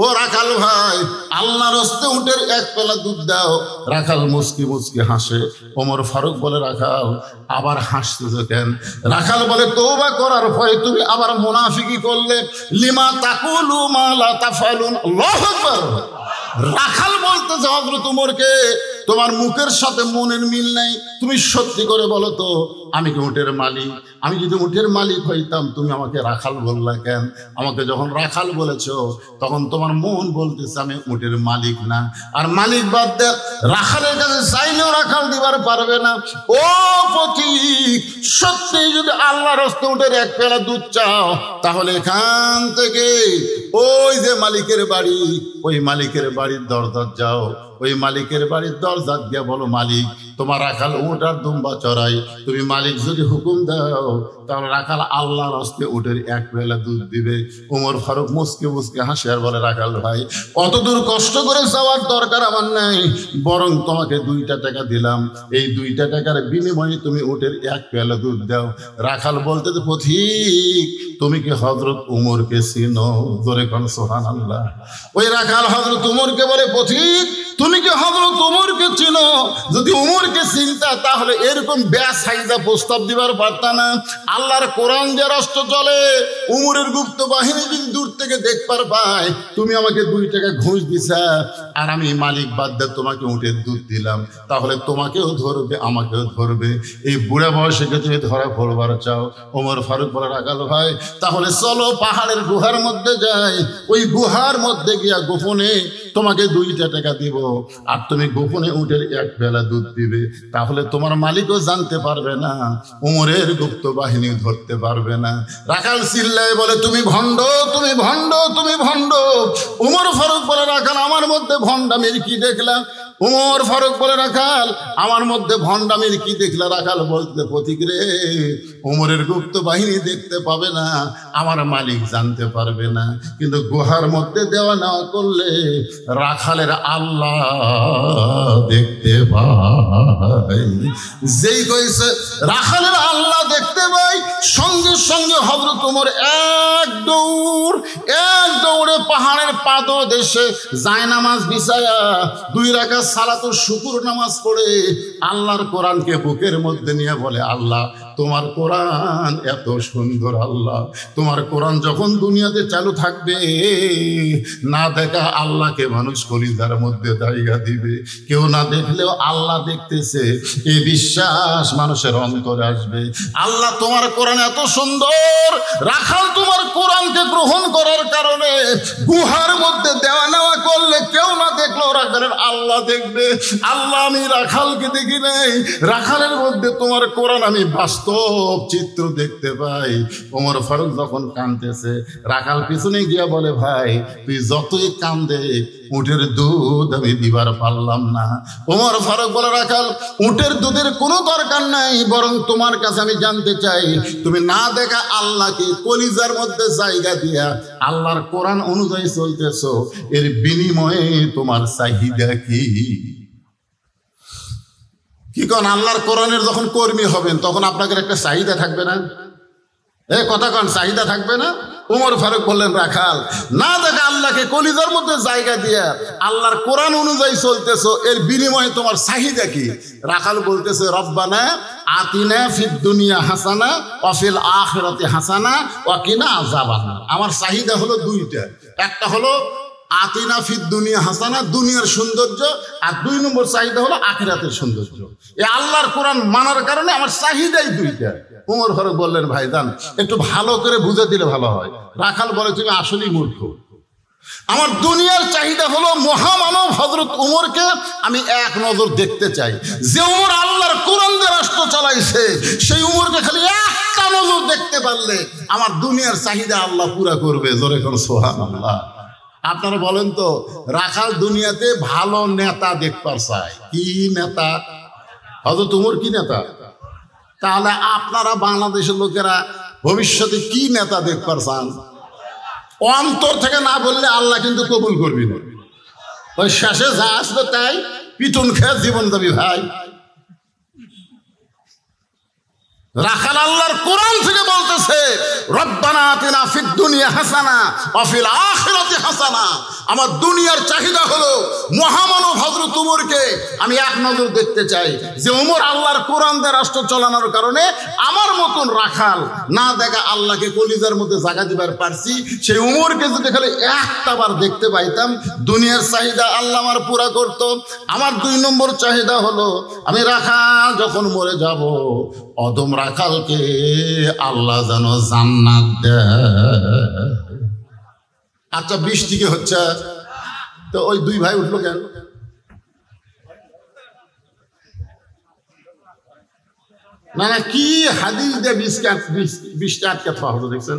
ও রাখাল ভাই, আল্লাহর হস্তে উটের 1 পেলা দুধ দাও। রাখাল মুস্কি মুস্কি হাসে। ওমর ফারুক বলে, রাখাল আবার হাসতেছো কেন? রাখাল বলে, তওবা করার পরে তুমি আবার মুনাফিকি করলে, লিমা তাকুলু মা লা তাফালুন। আল্লাহু আকবার। রাখাল বলতেছে হযরত ওমরকে, তোমার মুখের সাথে মনের মিল নেই, তুমি সত্যি করে বলো তো, আমি কি উটের মালিক? আমি যদি উটের মালিক হইতাম তুমি আমাকে রাখাল বললা কেন? আমাকে যখন রাখাল বলেছো তখন তোমার মন বলতেছে আমি উটের মালিক না। আর মালিক বাদ দে, রাখালের কাছে চাইলেও রাখাল দিবার পারবে না। ও পথিক, সত্যি যদি আল্লাহর হস্তে উটের এক পেলা দুধ চাও, তাহলে এখান থেকে ওই যে মালিকের বাড়ি, ওই মালিকের বাড়ির দরজা যাও, ওই মালিকের বাড়ির দরজা দিয়ে বলো, মালিক তোমার রাখাল উট আর দুম্বা চড়াই। তুমি মালিক যদি হুকুম দাও তাহলে রাখাল আল্লাহর হস্তে উটের এক বেলা দুধ দিবে। ওমর ফারুক মুসকে মুসকে হাসে আর বলে, রাখাল ভাই অত দূর কষ্ট করে যাওয়ার দরকার আমার নাই, বরং তোমাকে 2টা টাকা দিলাম, এই 2টা টাকার বিনিময়ে তুমি উটের এক পেলা দুধ দাও। রাখাল বলতে, পথিক তুমি কি হযরত উমরকে চিনো? জোরে কোন সুবহানাল্লাহ। ওই রাখাল হযরত উমরকে বলে, পথিক তুমি কি হযরত উমরকে চিনো? যদি উমরকে চিনতা তাহলে এরকম বেসাইজা প্রস্তাব দিবার পারতা না। আল্লাহর কোরআন যে রাষ্ট্র চলে, উমরের গুপ্ত বাহিনী যদি দূর থেকে দেখবার পায় তুমি আমাকে 2 টাকা ঘুষ দিছা আর আমি মালিক বাদ দিয়ে তোমাকে উটের দুধ দিলাম, তাহলে তোমাকেও ধরবে আমাকেও ধরবে। এই বুড়া বয়সে তুমি ধরা পড়বার চাও? ওমর ফারুক বলে, রাখাল ভাই তাহলে চলো পাহাড়ের গুহার মধ্যে যাই, ওই গুহার মধ্যে গিয়া গোপনে তোমাকে 2টা টাকা দিব আর তুমি গোপনে উটের এক বেলা দুধ দিবে, তাহলে তোমার মালিকও জানতে পারবে না, উমরের গুপ্ত বাহিনী ধরতে পারবে না। রাখাল চিল্লায় বলে, তুমি ভণ্ড, তুমি ভণ্ড, তুমি ভণ্ড। উমর ফারুক বলে, রাখাল আমার মধ্যে ভণ্ডামির কি দেখলাম? উমর ফারুক বলে, রাখাল আমার মধ্যে ভণ্ডামির কি দেখলা? রাখাল বলতে, পথিক রে, উমরের গুপ্ত বাহিনী দেখতে পাবে না, আমার মালিক জানতে পারবে না, কিন্তু গুহার মধ্যে দেওয়া নেওয়া করলে রাখালের আল্লাহ দেখতে পায়। যেই কইছে রাখালের আল্লাহ দেখতে পাই, সঙ্গে সঙ্গে হযরত উমর এক দৌড়ে পাহাড়ের পাদদেশে জায়নামাজ বিছায়া 2 রাকাত সালাতুল শুকর নামাজ পড়ে আল্লাহর কোরআনকে বুকের মধ্যে নিয়ে বলে, আল্লাহ তোমার কোরআন এত সুন্দর, আল্লাহ তোমার কোরআন যখন দুনিয়াতে চালু থাকবে না দেখা আল্লাহকে মানুষ কলিজার মধ্যে জায়গা দিবে, কেউ না দেখলেও আল্লাহ দেখতেছে এই বিশ্বাস মানুষের অন্তরে আসবে। আল্লাহ তোমার কোরআন এত সুন্দর, রাখাল তোমার কোরআনকে গ্রহণ করার কারণে গুহার মধ্যে দেওয়া নেওয়া করলে কেউ না দেখলেও রাখালের আল্লাহ দেখবে। আল্লাহ আমি রাখালকে দেখি নাই, রাখালের মধ্যে তোমার কোরআন আমি বাস্তব চিত্র দেখতে পাই। ওমর ফারুক যখন কাঁদতেছে, রাখাল পিছনে গিয়া বলে, ভাই তুই যতই কান্দে উটের দুধ আমি দিবার পারলাম না। ওমর ফারুক বলে, রাখাল উটের দুধের কোনো দরকার নাই, বরং তোমার কাছে আমি জানতে চাই তুমি না দেখা আল্লাহকে কলিজার মধ্যে জায়গা দিয়া আল্লাহর কোরআন অনুযায়ী চলতেছো, এর বিনিময়ে তোমার চাহিদা কি? কি কন, আল্লাহর কোরআনের যখন কর্মী হবেন তখন আপনাদের একটা চাহিদা থাকবে না? কথা কন, চাহিদা থাকবে না? ওমর ফারুক বললেন, রাখাল না দেখা আল্লাহকে কলিজার মধ্যে জায়গা দিয়া আল্লাহর কোরআন অনুযায়ী চলতেছো, এর বিনিময়ে তোমার চাহিদা কি? রাখাল বলতেছে, রব্বানা আতিনা ফিদ দুনিয়া হাসানা ওয়া ফিল আখিরাতি হাসানা ওয়া কিনা আযাবান্নার। আমার চাহিদা হলো 2টা, একটা হলো আতিনা ফিদ দুনিয়া হাসানা, দুনিয়ার সৌন্দর্য, আর 2 নম্বর চাহিদা হলো আখিরাতের সৌন্দর্য। এই আল্লাহর কোরআন মানার কারণে আমার চাহিদাই 2টা। ওমর ফারুক বললেন, ভাইজান একটু ভালো করে বুঝে দিলে ভালো হয়। রাখাল বলে, তুমি আসলেই মূর্খ। আমার দুনিয়ার চাহিদা হলো মহামানব হযরত উমরকে আমি এক নজর দেখতে চাই। যে উমর আল্লাহর কোরআন দিয়ে রাষ্ট্র চালাইছে, সেই উমরকে খালি একটা নজর দেখতে পারলে আমার দুনিয়ার চাহিদা আল্লাহ পুরা করবে। জোরে কোন সুবহানাল্লাহ। আপনারা বলেন তো, রাখাল দুনিয়াতে ভালো নেতা দেখবার চায়। কি নেতা? হযরত উমর কি নেতা? তাহলে আপনারা বাংলাদেশের লোকেরা ভবিষ্যতে কি নেতা দেখবার চান? অন্তর থেকে না বললে আল্লাহ কিন্তু কবুল করবি না। ওই শেষে যা আসবে তাই পিটুন খেয়ে জীবন যাবি ভাই। রাখাল আল্লাহর কোরআন থেকে বলতেছে, রব্বানা আতিনা ফিদ দুনিয়া হাসানা ওয়া ফিল আখিরাতি হাসানা। আমার দুনিয়ার চাহিদা হলো মহামানব হযরত উমরকে আমি এক নজর দেখতে চাই, যে উমর আল্লাহর কোরআন দিয়ে রাষ্ট্র চালানোর কারণে আমার মতন রাখাল না দেখা আল্লাহকে কলিজার মধ্যে জায়গা দিবার পারছি, সেই উমরকে যদি খালি একটা বার দেখতে পাইতাম, দুনিয়ার চাহিদা আল্লাহ আমার পুরা করতো। আমার 2 নম্বর চাহিদা হলো আমি রাখাল যখন মরে যাব, অদম রাখালকে আল্লাহ যেন জান্নাত দেয়। আচ্ছা, বৃষ্টি কি হচ্ছে? তো ওই 2 ভাই উঠলো কেন? না না, কি হাদিস দিয়ে বৃষ্টি আটকে থাকা হতো দেখছেন?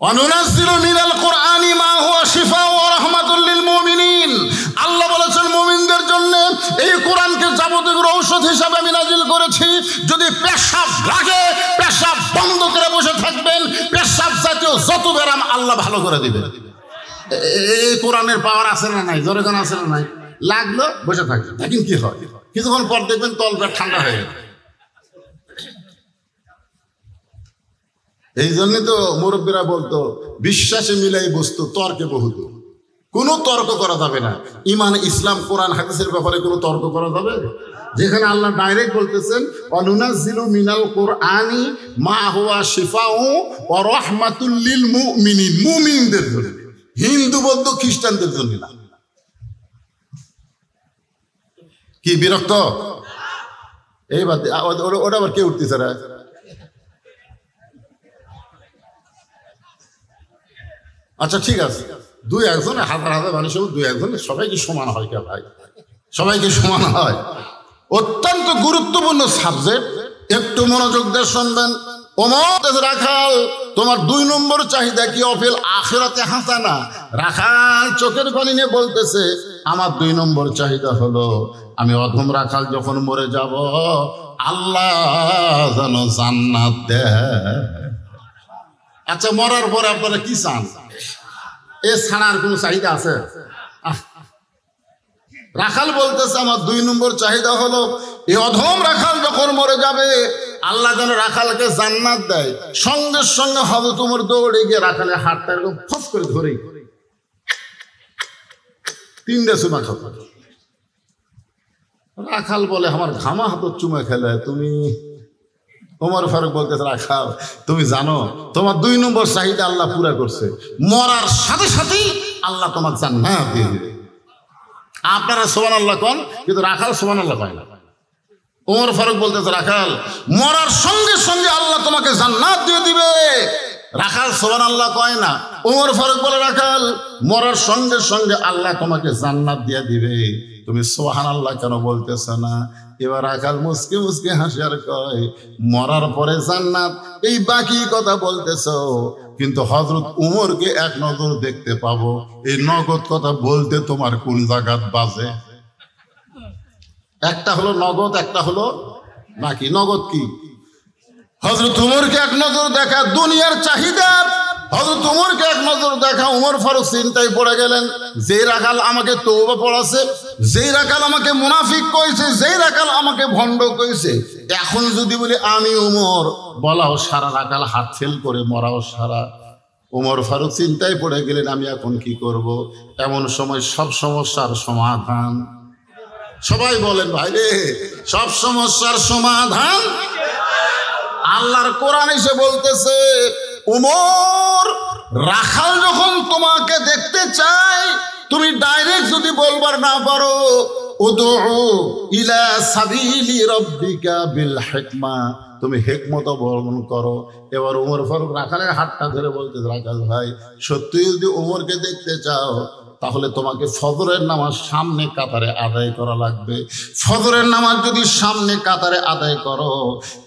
ওয়ানুনাজ্জিলু মিনাল কুরআনি মা হুয়া শিফাউ ওয়া রাহমাতুল লিল মুমিনিন। আল্লাহ বলেছেন মুমিনদের জন্য এই কোরআনকে যাবতীয় ঔষধ হিসাবে আমি নাজিল করেছি। যদি পেশাব লাগে, পেশাব বন্ধ করে বসে থাকবেন, পেশাব জাতীয় যত ব্যারাম আল্লাহ ভালো করে দিবেন। এই কোরআনের পাওয়ার আছে না নাই? জোরে কোন আছে না নাই? লাগলো বসে থাকবেন, দেখেন কি হয়। কিছুক্ষণ পর দেখবেন তলপেট ঠান্ডা হয়ে গেল। এই জন্যই তো মুরব্বীরা বলতো বিশ্বাসে মিলাই বস্তু তর্কে বহুত। কোনো তর্ক করা যাবে না। ইমান, ইসলাম, কোরআন, হাদিসের ব্যাপারে কোনো তর্ক করা যাবে? যেখানে আল্লাহ ডাইরেক্ট বলতেছেন ওয়ানুনাজ্জিলু মিনাল কুরআনি মা হুয়া শিফাউ ওয়া রাহমাতুল লিল মুমিনিন, মুমিনদের জন্য, হিন্দু বৌদ্ধ খ্রিস্টানদের জন্য না। কি বিরক্ত? এই বাদ ওটা আবার কে উঠতেছে রে? আচ্ছা ঠিক আছে, 2-1 হাজার হাজার মানুষ 2-1 সবাই কি সমান হয়? কে ভাই, সবাই কি সমান হয়? অত্যন্ত গুরুত্বপূর্ণ সাবজেক্ট, একটু মনোযোগ দিয়ে শুনবেন। ওমর রাখাল, তোমার 2 নম্বর চাহিদা কি? অফিল আখিরাতে হাসানা। রাখাল চোখের পানি নিয়ে বলতেছে আমার 2 নম্বর চাহিদা হলো আমি অধম রাখাল যখন মরে যাব, আল্লাহ যেন জান্নাত দেয়। আচ্ছা, মরার পরে আপনারা কি চান? এ ছাড়ার কোনো চাহিদা আছে? রাখাল বলতেছে আমার 2 নম্বর চাহিদা হলো এই অধম রাখাল যখন মরে যাবে, আল্লাহ যেন রাখালকে জান্নাত দেয়। সঙ্গে সঙ্গে হযরত ওমর দৌড়ে গিয়ে রাখালের হাতটা এরকম ফস করে ধরে 3 চুমা খাবে। রাখাল বলে আমার ঘামা হাত চুমা খেলে তুমি? ওমর ফারুক বলতেছে রাখাল তুমি জানো তোমার 2 নম্বর চাহিদা আল্লাহ পুরা করছে, মরার সাথে সাথেই আল্লাহ তোমাকে জান্নাত দিয়ে দিবে। আপনারা সুবহানাল্লাহ কোন, কিন্তু রাখাল সুবহানাল্লাহ কয় না। ওমর ফারুক বলতেছে রাখাল মরার সঙ্গে সঙ্গে আল্লাহ তোমাকে জান্নাত দিয়ে দিবে। রাখাল সুবহানাল্লাহ কয় না। ওমর ফারুক বলে রাখাল মরার সঙ্গে সঙ্গে আল্লাহ তোমাকে জান্নাত দিয়ে দিবে, তুমি সুবহানাল্লাহ কেন বলতেছ না? এবার রাখাল মুসকে মুসকে হাসি আর কয় মরার পরে জান্নাত, এই বাকি কথা বলতেছ, কিন্তু হযরত উমরকে এক নজর দেখতে পাবো, এই নগদ কথা বলতে তোমার কোন জায়গাত বাজে? একটা হলো নগদ, একটা হলো বাকি। নগদ কি? হযরত উমরকে এক নজর দেখা, দুনিয়ার চাহিদা। হযরত উমরকে এক নজর দেখা, উমর ফারুক চিন্তায় পড়ে গেলেন। যেই রাখাল আমাকে তওবা পড়াছে, যেই রাখাল আমাকে মুনাফিক কইছে, যেই রাখাল আমাকে ভণ্ড কইছে, এখন যদি বলি আমি উমর, বলাও সারা, রাখাল হাত ফেল করে মরাও সারা। উমর ফারুক চিন্তায় পড়ে গেলেন আমি এখন কি করব? এমন সময় সব সমস্যার সমাধান, সবাই বলেন ভাই রে, সব সমস্যার সমাধান আল্লাহর কোরআন এসে বলতেছে উমর রাখাল যখন তোমাকে দেখতে চাই, তুমি ডাইরেক্ট যদি বলবার না পারো উদউ ইলা সাবিলি রাব্বিকা বিল হিকমা, তুমি হিকমত অবলম্বন করো। এবার উমর ফারুক রাখালের হাতটা ধরে বলতে, রাখাল ভাই সত্যি যদি উমরকে দেখতে চাও তাহলে তোমাকে ফজরের নামাজ সামনে কাতারে আদায় করা লাগবে। ফজরের নামাজ যদি সামনে কাতারে আদায় করো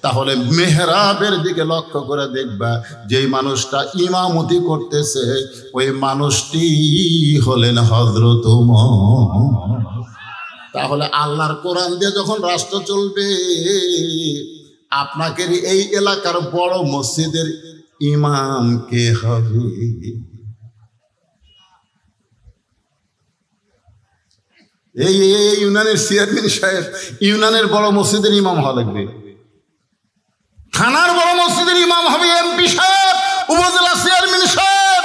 তাহলে মেহরাবের দিকে লক্ষ্য করে দেখবা যেই মানুষটা ইমামতি করতেছে ওই মানুষটি হলেন হযরত ওমর। তাহলে আল্লাহর কোরআন দিয়ে যখন রাষ্ট্র চলবে, আপনাকে এই এলাকার বড় মসজিদের ইমাম কে হবে? এই ইউনিয়নের চেয়ারম্যান সাহেব ইউনিয়নের বড় মসজিদের ইমাম হওয়া লাগবে, থানার বড় মসজিদের ইমাম হবে এমপি সাহেব, উপজেলা চেয়ারম্যান সাহেব,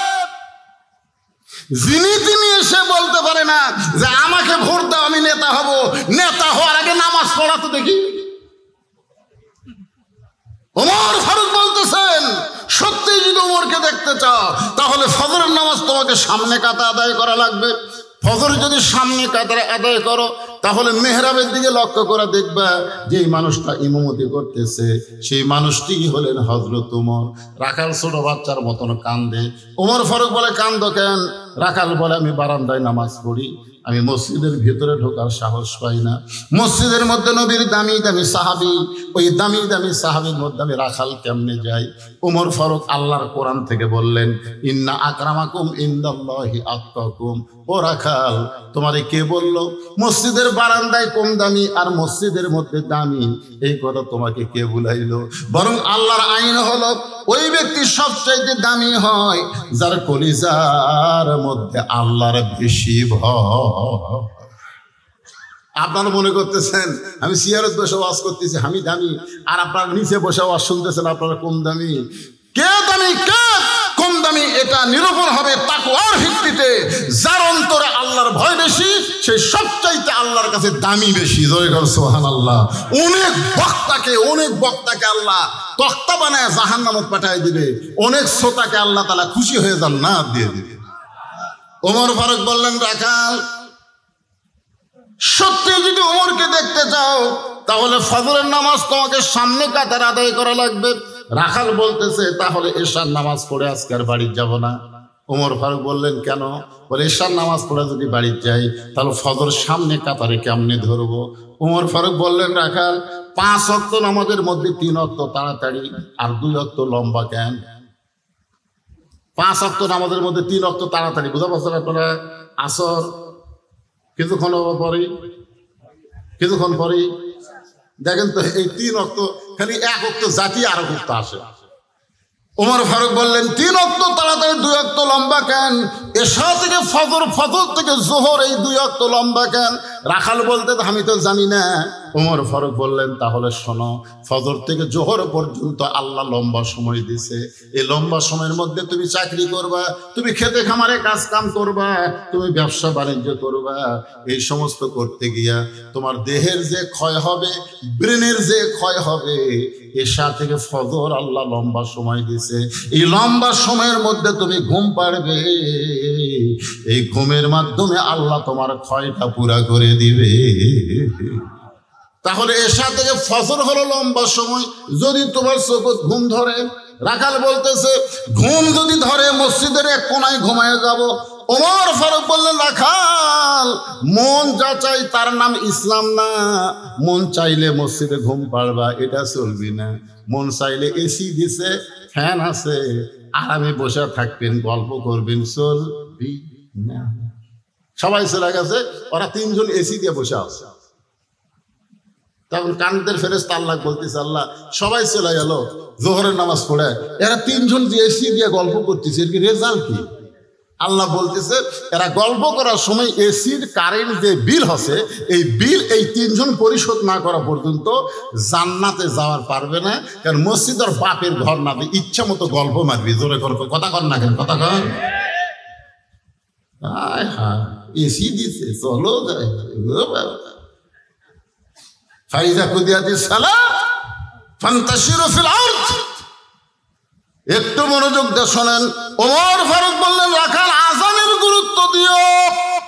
যিনি তিনি এসে বলতে পারে না যে আমাকে ভোট দাও আমি নেতা হব। নেতা হওয়ার আগে নামাজ পড়া তো দেখি। ওমর ফারুক বলতেছেন সত্যি যদি ওমরকে দেখতে চাও তাহলে ফজরের নামাজ তোমাকে সামনে কাতা আদায় করা লাগবে। ফজর যদি সামনে কাতারে আদায় করো তাহলে মেহরাবের দিকে লক্ষ্য করে দেখবা যে মানুষটা ইমামতি করতেছে সেই মানুষটি হলেন হযরত ওমর। রাখাল ছোট বাচ্চার মতন কান্দে। ওমর ফারুক বলে কান্দো কেন? রাখাল বলে আমি বারান্দায় নামাজ পড়ি, আমি মসজিদের ভিতরে ঢোকার সাহস পাই না। মসজিদের মধ্যে নবীর দামি দামি সাহাবী, ওই দামি দামি সাহাবীর মধ্যে আমি রাখাল কেমনে যাই? ওমর ফারুক আল্লাহর কোরআন থেকে বললেন ইন্না আকরামাকুম ইনদাল্লাহি আতকাকুম। ও রাখাল, তোমারে কে বললো মসজিদের বারান্দায় কম দামি আর মসজিদের মধ্যে দামি? এই কথা তোমাকে কে বুলাইলো? বরং আল্লাহর আইন হলো ওই ব্যক্তি সবচাইতে দামি হয় যার কলিজার মধ্যে আল্লাহর বেশি ভয়। আপনারা মনে করতেছেন আমি চেয়ারে বসে ওয়াজ করতেছি আমি দামি, আর আপনারা নিচে বসে ওয়াজ শুনতেছেন আপনারা কম দামি। কে দামি কে কম দামি এটা নিরূপণ হবে তাকওয়ার ভিত্তিতে। যার অন্তরে আল্লাহর ভয় বেশি সে সবচাইতে আল্লাহর কাছে দামি বেশি। জয় কর সুবহানাল্লাহ। অনেক বক্তাকে আল্লাহ তক্তা বানায় জাহান্নামে পাঠিয়ে দিবে, অনেক শ্রোতাকে আল্লাহ তাআলা খুশি হয়ে জান্নাত দিয়ে দিবে। ওমর ফারুক বললেন রাখাল সত্যি যদি ওমরকে দেখতে চাও তাহলে ফজরের নামাজ তোমাকে সামনে কাতার আদায় করা লাগবে। রাখাল বলতেছে তাহলে এশার নামাজ পড়ে আজকে আর বাড়ি যাব না। ওমর ফারুক বললেন কেন? বলে এশার নামাজ পড়ে যদি বাড়ি যাই তাহলে ফজর সামনে কাতারে কেমনে ধরবো? ওমর ফারুক বললেন রাখাল 5 ওয়াক্ত নামাজের মধ্যে 3 ওয়াক্ত তাড়াতাড়ি আর 2 ওয়াক্ত লম্বা কেন? 5 ওয়াক্ত নামাজের মধ্যে 3 ওয়াক্ত তাড়াতাড়ি বুঝা পাচ্ছেন আপনারা? আসর কিছুক্ষণ পরেই দেখেন তো এই 3 ওয়াক্ত খালি 1 ওয়াক্ত জাতি আর 1 ওয়াক্ত আসে। ওমর ফারুক বললেন 3 ওয়াক্ত তাড়াতাড়ি 2 ওয়াক্ত লম্বা কেন? এশা থেকে ফজর, ফজর থেকে জোহর এই 2 ওয়াক্ত লম্বা কেন? রাখাল বলতে আমি তো জানি না। ওমর ফারুক বললেন তাহলে শোনো, ফজর থেকে জোহর পর্যন্ত আল্লাহ লম্বা সময় দিছে। এই লম্বা সময়ের মধ্যে তুমি চাকরি করবা, তুমি খেতে খামারে কাজ কাম করবা, তুমি ব্যবসা বাণিজ্য করবা। এই সমস্ত করতে গিয়া তোমার দেহের যে ক্ষয় হবে, ব্রেনের যে ক্ষয় হবে, এশা থেকে ফজর আল্লাহ লম্বা সময় দিছে। এই লম্বা সময়ের মধ্যে তুমি ঘুম পাড়বে, এই ঘুমের মাধ্যমে আল্লাহ তোমার ক্ষয়টা পুরা করে দিবে। তাহলে এশা থেকে ফজর হলো লম্বা সময়। যদি তোমার চোখে ঘুম ধরে, রাখাল বলতেছে ঘুম যদি ধরে মসজিদের এক কোনায় ঘুমায় যাব। ওমর ফারুক বললেন রাখাল মন যা চাই তার নাম ইসলাম না। মন চাইলে মসজিদে ঘুম পাড়বা এটা চলবি না। মন চাইলে এসি দিছে, ফ্যান আছে, আরামে বসে থাকবেন, গল্প করবেন, চলবি না। সবাই চলে গেছে, ওরা 3 জন এসি দিয়ে বসে আছে। তখন কান্দের ফেরেশতা আল্লাহ বলতেছে আল্লাহ সবাই চলে গেল জোহরের নামাজ পড়ে, এরা 3 জন যে এসি দিয়ে গল্প করতেছে, এর কি রেজাল্ট কি? আল্লাহ বলতেছে এরা গল্প করার সময় এসির কারেন্ট যে বিল হচ্ছে এই বিল এই 3 জন পরিশোধ না করা পর্যন্ত জান্নাতে যাওয়ার পারবে না। কারণ মসজিদের বাপের ঘর না, ইচ্ছা মতো গল্প মারবি। জোরে কথা কর না কেন? কথা কর। এসি দিছে চলো যাই। ফাইজা কুদিয়াতিস সালাত ফান্তাশিরু ফিল আরদ। একটু মনোযোগ দিয়ে শোনেন। ওমর ফারুক বললেন রাখাল আযানের গুরুত্ব দিও।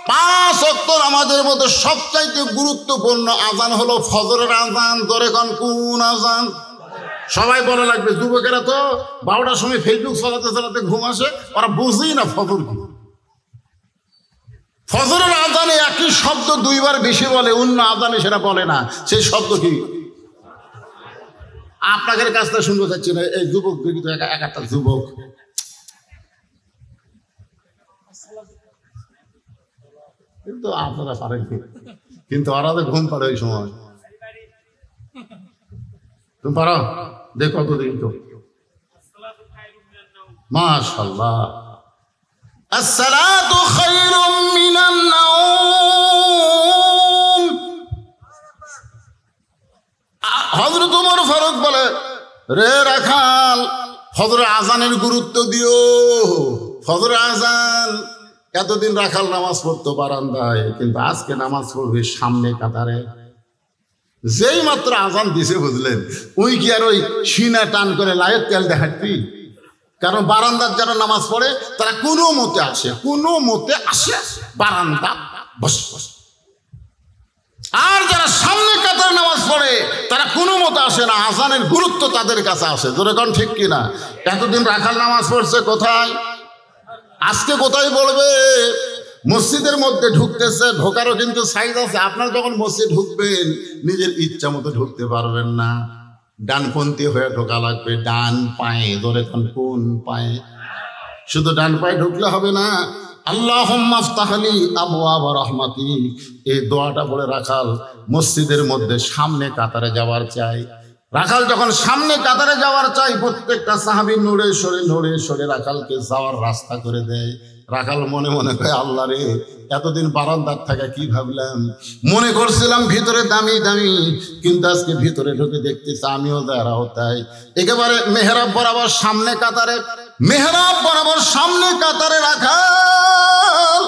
5 ওয়াক্ত নামাজের মধ্যে সবচাইতে গুরুত্বপূর্ণ আযান হলো ফজরের আযান। ধরে কোন আযান? সবাই বলে লাগবে। যুবকেরা তো 12টার সময় ফেসবুক চালাতে চালাতে ঘুম আসে, ওরা বুঝেই না ফজর কি। ফজরের আযানে একই শব্দ 2 বার বেশি বলে, অন্য আযানে সেটা বলে না। সেই শব্দ কি? আপনাদের কাছ থেকে শুনতে চাচ্ছি না। এই যুবক কিন্তু একটা যুবক, কিন্তু আপনারা পারেন কি? কিন্তু ওরা তো ঘুম পাড়ে ওই সময়। তুমি পারো? দেখো কতদিন তো। মাশাআল্লাহ। আসসালাতু খায়রুম মিনান নাওম। হযরত ওমর ফারুক বলে রে রাখাল, ফজরের আজানের গুরুত্ব দিও। ফজরের আজান, এতদিন রাখাল নামাজ পড়তো বারান্দায়, কিন্তু আজকে নামাজ পড়বে সামনে কাতারে। যেই মাত্র আজান দিছে বুঝলেন, ওই কি আর ওই সিনা টান করে লাইট তেল দেখাচ্ছি? কারণ বারান্দার যারা নামাজ পড়ে তারা কোনো মতে আসে, কোনো মতে আসে বারান্দা বস বস। আর যারা সামনে কাতারে নামাজ পড়ে তারা কোনো মতে আসে না, আজানের গুরুত্ব তাদের কাছে আসে। জোরে কোন ঠিক কিনা? এতদিন রাখাল নামাজ পড়ছে কোথায়, আজকে কোথায় পড়বে? মসজিদের মধ্যে ঢুকতেছে, ঢোকারও কিন্তু সাইজ আছে। আপনারা যখন মসজিদ ঢুকবেন নিজের ইচ্ছা মতো ঢুকতে পারবেন না, ডানপন্থী হয়ে ঢোকা লাগবে, ডান পায়ে। ধরে কোন পায়ে? শুধু ডান পায়ে ঢুকলে হবে না। আল্লাহুম্মা আফতাহলি আবওয়াব রাহমাতিক, এই দোয়াটা বলে রাখাল মসজিদের মধ্যে সামনে কাতারে যাওয়ার চাই। রাখাল যখন সামনে কাতারে যাওয়ার চাই, প্রত্যেকটা সাহাবী নড়ে সরে রাখালকে যাওয়ার রাস্তা করে দেয়। রাখাল মনে মনে কয়, আল্লাহ রে, এতদিন বারান্দার থাকা কি ভাবলাম, মনে করছিলাম ভিতরে দামি দামি, কিন্তু আজকে ভিতরে ঢুকে দেখতেছি আমিও দাঁড়াও তাই। একেবারে মেহরাব বরাবর সামনে কাতারে, মেহরাব বরাবর সামনে কাতারে রাখাল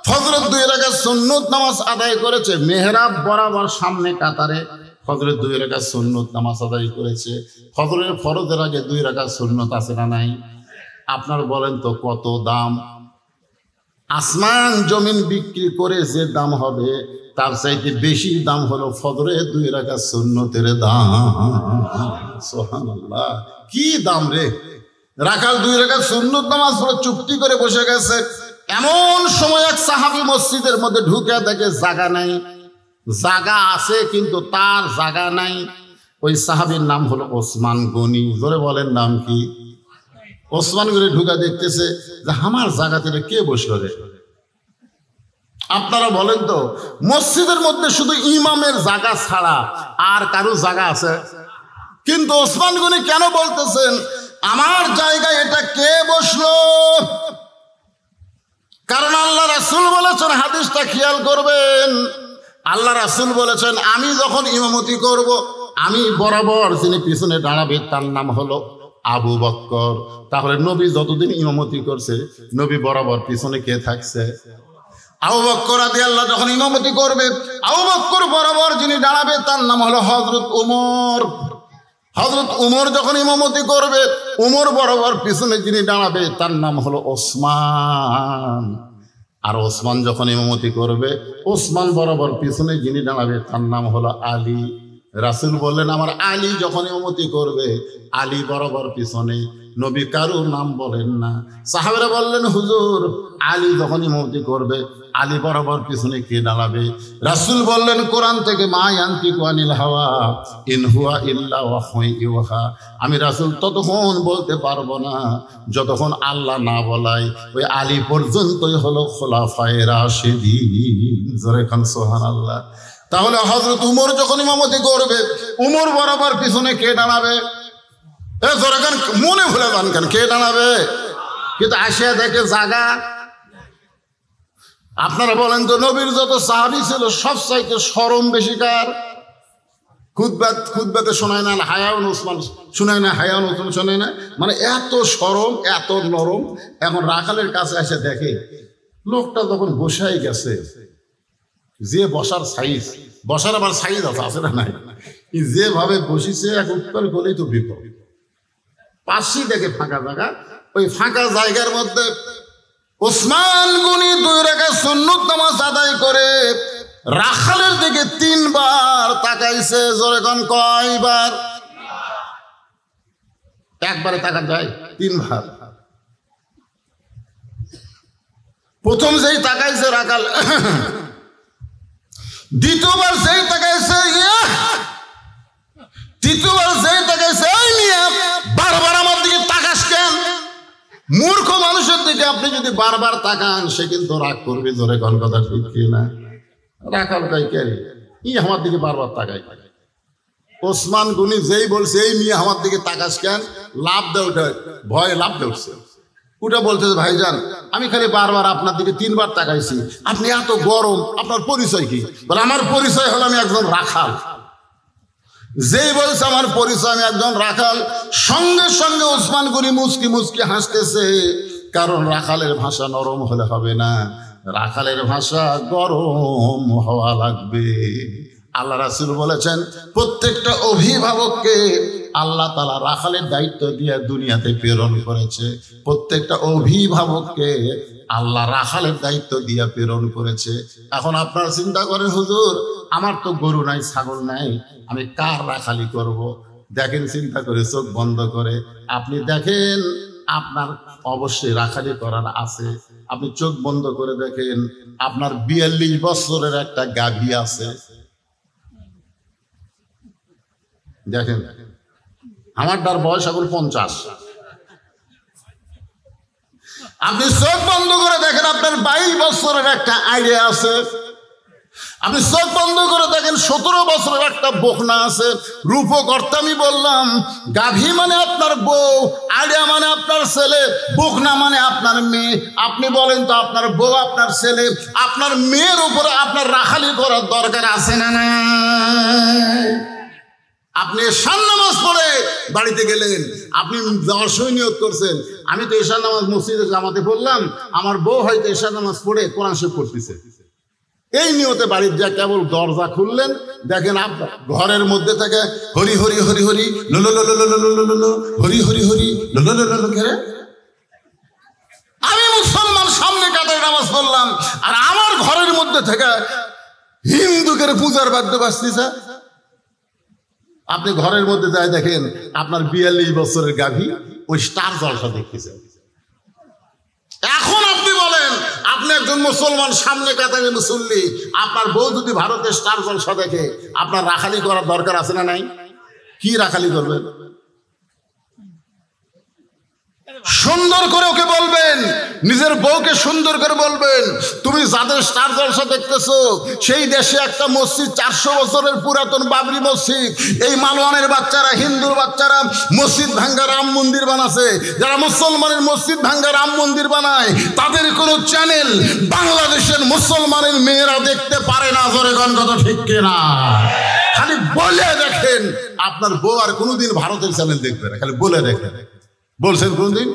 ফজরের 2 রাকাত সুন্নত নামাজ আদায় করেছে। মেহরাব বরাবর সামনে কাতারে ফজরের 2 রাকাত সুন্নত নামাজ আদায় করেছে। ফজরের ফরজের আগে 2 রাকাত সুন্নত আছে না নাই? আপনার বলেন তো কত দাম? আসমান জমিন বিক্রি করে যে দাম হবে তার চাইতে বেশি দাম হলো ফজরের 2 রাকাত সুন্নতের দাম। সুবহানাল্লাহ, কি দাম রে! রাখাল 2 রাকাত সুন্নত নামাজ পড়ে চুপটি করে বসে গেছে। এমন সময় এক সাহাবী মসজিদের মধ্যে ঢুকে দেখে জায়গা নাই, জায়গা আছে কিন্তু তার জায়গা নাই। ওই সাহাবীর নাম হলো ওসমান গনি। জোরে বলেন নাম কি? ওসমান গনি ঢুকা দেখতেছে যে আমার জায়গাতে কে বসলো রে? আপনারা বলেন তো, মসজিদের মধ্যে শুধু ইমামের জায়গা ছাড়া আর কারো জায়গা আছে? কিন্তু ওসমান গনি কেন বলতেছেন আমার জায়গায় এটা কে বসলো? কারণ আল্লাহ রাসূল বলেছেন, হাদিসটা খেয়াল করবেন, আল্লাহ রাসূল বলেছেন আমি যখন ইমামতি করব, আমি বরাবর যিনি পিছনে দাঁড়াবে তার নাম হলো আবু বকর। তাহলে নবী যতদিন ইমামতি করছে, নবী বরাবর পিছনে কে থাকছে? আবু বকর রাদিয়াল্লাহু যখন ইমামতি করবে, আবু বকর বরাবর যিনি দাঁড়াবে তার নাম হলো হযরত ওমর। হযরত ওমর যখন ইমামতি করবে, ওমর বরাবর পিছনে যিনি দাঁড়াবে তার নাম হলো ওসমান। আর ওসমান যখন ইমামতি করবে, ওসমান বরাবর পিছনে যিনি দাঁড়াবে তার নাম হলো আলী। রাসূল বললেন আমার আলী যখন ইমামতি করবে, আলী বরাবর পিছনে। নবী কারো নাম বলেন না। সাহাবারা বললেন হুজুর, আলী যখন ইমামতি করবে, আলী বরাবর পিছনে কে দাঁড়াবে? রাসূল বললেন কোরআন থেকে, মা ইয়ানতিকু আনিল হাওয়া ইন হুয়া ইল্লা ওয়াহয়ুন ইউহা। আমি রাসূল ততক্ষণ বলতে পারবো না যতক্ষণ আল্লাহ না বলায়। ওই আলী পর্যন্তই হলো খোলাফায়ে রাশিদিন। জোরে খান সুবহানাল্লাহ। তাহলে হযরত উমর যখন ইমামতি করবে, উমর বরাবর পিছনে কে দাঁড়াবে? জোরে খান, মনে ভুলে যান কেন, কে দাঁড়াবে? কিন্তু আসিয়া দেখে জায়গা। আপনারা বলেন তো, নবীর যত সাহাবী ছিল সব চাইতে শরম বেশি কার? খুতবাতে শোনায় না হায়াউন ওসমান শোনায় না, হায়াউন ওসমান শোনায় না, মানে এত শরম, এত নরম। এখন রাখালের কাছে এসে দেখে লোকটা যখন বসাই গেছে, যে বসার সাইজ, বসার আবার সাইজ আছে না নাই, যেভাবে বসিছে এখন করলেই তো বিপদ। পাশেই দেখে ফাঁকা জায়গা, ওই ফাঁকা জায়গার মধ্যে ওসমান গনি 2 রাকাত সুন্নত নামাজ আদায় করে রাখালের দিকে 3 বার তাকাইছে। জোরে কোন কয়বার? একবারে তাকান যায় 3 বার। প্রথম যেই তাকাইছে রাখাল, দ্বিতীয়বার যেই তাকাইছে, তৃতীয়বার যেই তাকাইছে, এই নিয়ে বারবার আমার দিকে তাকাস কেন? মূর্খ মানুষের দিকে আপনি যদি বারবার তাকান, সে কিন্তু রাগ করবে। ধরে কোন কথা ঠিক কি না? রাখাল কাই কেন আমার দিকে বারবার তাকাই? ওসমান গনি যেই বলছে এই নিয়ে আমার দিকে তাকাস কেন, লাভ দে উঠে, ভয়ে লাভ দে উঠছে। উঠে বলছে ভাইজান, আমি খালি বারবার আপনার দিকে 3 বার তাকাইছি, আপনি এত গরম, আপনার পরিচয় কি? বলে আমার পরিচয় হলো আমি একজন রাখাল। যেই বলছে আমার পরিচয় আমি একজন রাখাল, সঙ্গে সঙ্গে ওসমান গনি মুচকি মুচকি হাসতেছে, কারণ রাখালের ভাষা নরম হলে হবে না, রাখালের ভাষা গরম হওয়া লাগবে। আল্লাহ রাসূল বলেছেন প্রত্যেকটা অভিভাবককে আল্লাহ তাআলা রাখালের দায়িত্ব দিয়ে দুনিয়াতে প্রেরণ করেছে। প্রত্যেকটা অভিভাবককে আল্লাহ রাখালের দায়িত্ব দিয়ে প্রেরণ করেছে। এখন আপনারা চিন্তা করেন, হুজুর আমার তো গরু নাই, ছাগল নাই, আমি কার রাখালি করব? দেখেন, চিন্তা করে চোখ বন্ধ করে আপনি দেখেন, আপনার অবশ্যই রাখালি করার আছে। আপনি চোখ বন্ধ করে দেখেন, আপনার 42 বছরের একটা গাভী আছে। দেখেন, আমার তার বয়স এখন 50। আপনি চোখ বন্ধ করে দেখেন, আপনার 22 বছরের একটা আইডিয়া আছে। আপনি চোখ বন্ধ করে দেখেন 17 বছরের একটা বকনা আছে। রূপকর্তা আমি বললাম, গাভী মানে আপনার বউ, আইডিয়া মানে আপনার ছেলে, বকনা মানে আপনার মেয়ে। আপনি বলেন তো, আপনার বউ, আপনার ছেলে, আপনার মেয়ের উপরে আপনার রাখালি করার দরকার আছে না না? আপনি এশার নামাজ পড়ে বাড়িতে গেলেন, আপনি যাওয়ার সময় নিয়ত করছেন, আমি তো এশার নামাজ মসজিদে জামাতে পড়লাম, আমার বউ হয়তো এশার নামাজ পড়ে কোরআন শরীফ পড়তেছে। এই নিয়তে বাড়ির যা কেবল দরজা খুললেন, দেখেন আপনার ঘরের মধ্যে থেকে হরি হরি হরি হরি লোলো লোলো লোলো লোলো লোলো হরি হরি হরি লোলো লোলো লোলো ঘেরে। আমি মুসলমান সামনে কাতারে নামাজ পড়লাম, আর আমার ঘরের মধ্যে থেকে হিন্দুকের পূজার বাদ্য বাজতেছে। আপনি ঘরের মধ্যে যাই দেখেন, আপনার 42 বছরের গাভী ওই স্টার জলসা দেখতেছে। এখন আপনি বলেন, আপনি একজন মুসলমান সামনে কাতারে মুসল্লি, আপনার বউ যদি ভারতের স্টার জলসা দেখে, আপনার রাখালি করার দরকার আছে না নাই? কি রাখালি করবেন? সুন্দর করে ওকে বলবেন, নিজের বউকে সুন্দর করে বলবেন, তুমি যাদের স্টার জলসা দেখতেছো সেই দেশে একটা মসজিদ 400 বছরের পুরাতন বাবরি মসজিদ, এই মালওয়ানের বাচ্চারা, হিন্দুর বাচ্চারা মসজিদ ভাঙ্গা রাম মন্দির বানাছে। যারা মুসলমানের মসজিদ ভাঙ্গা রাম মন্দির বানায়, তাদের কোনো চ্যানেল বাংলাদেশের মুসলমানের মেয়েরা দেখতে পারে না। জোরে গান কথা ঠিক কিনা? খালি বলে দেখেন, আপনার বউ আর কোনোদিন ভারতের চ্যানেল দেখবে না, খালি বলে দেখেন। বলছেন কোনদিন?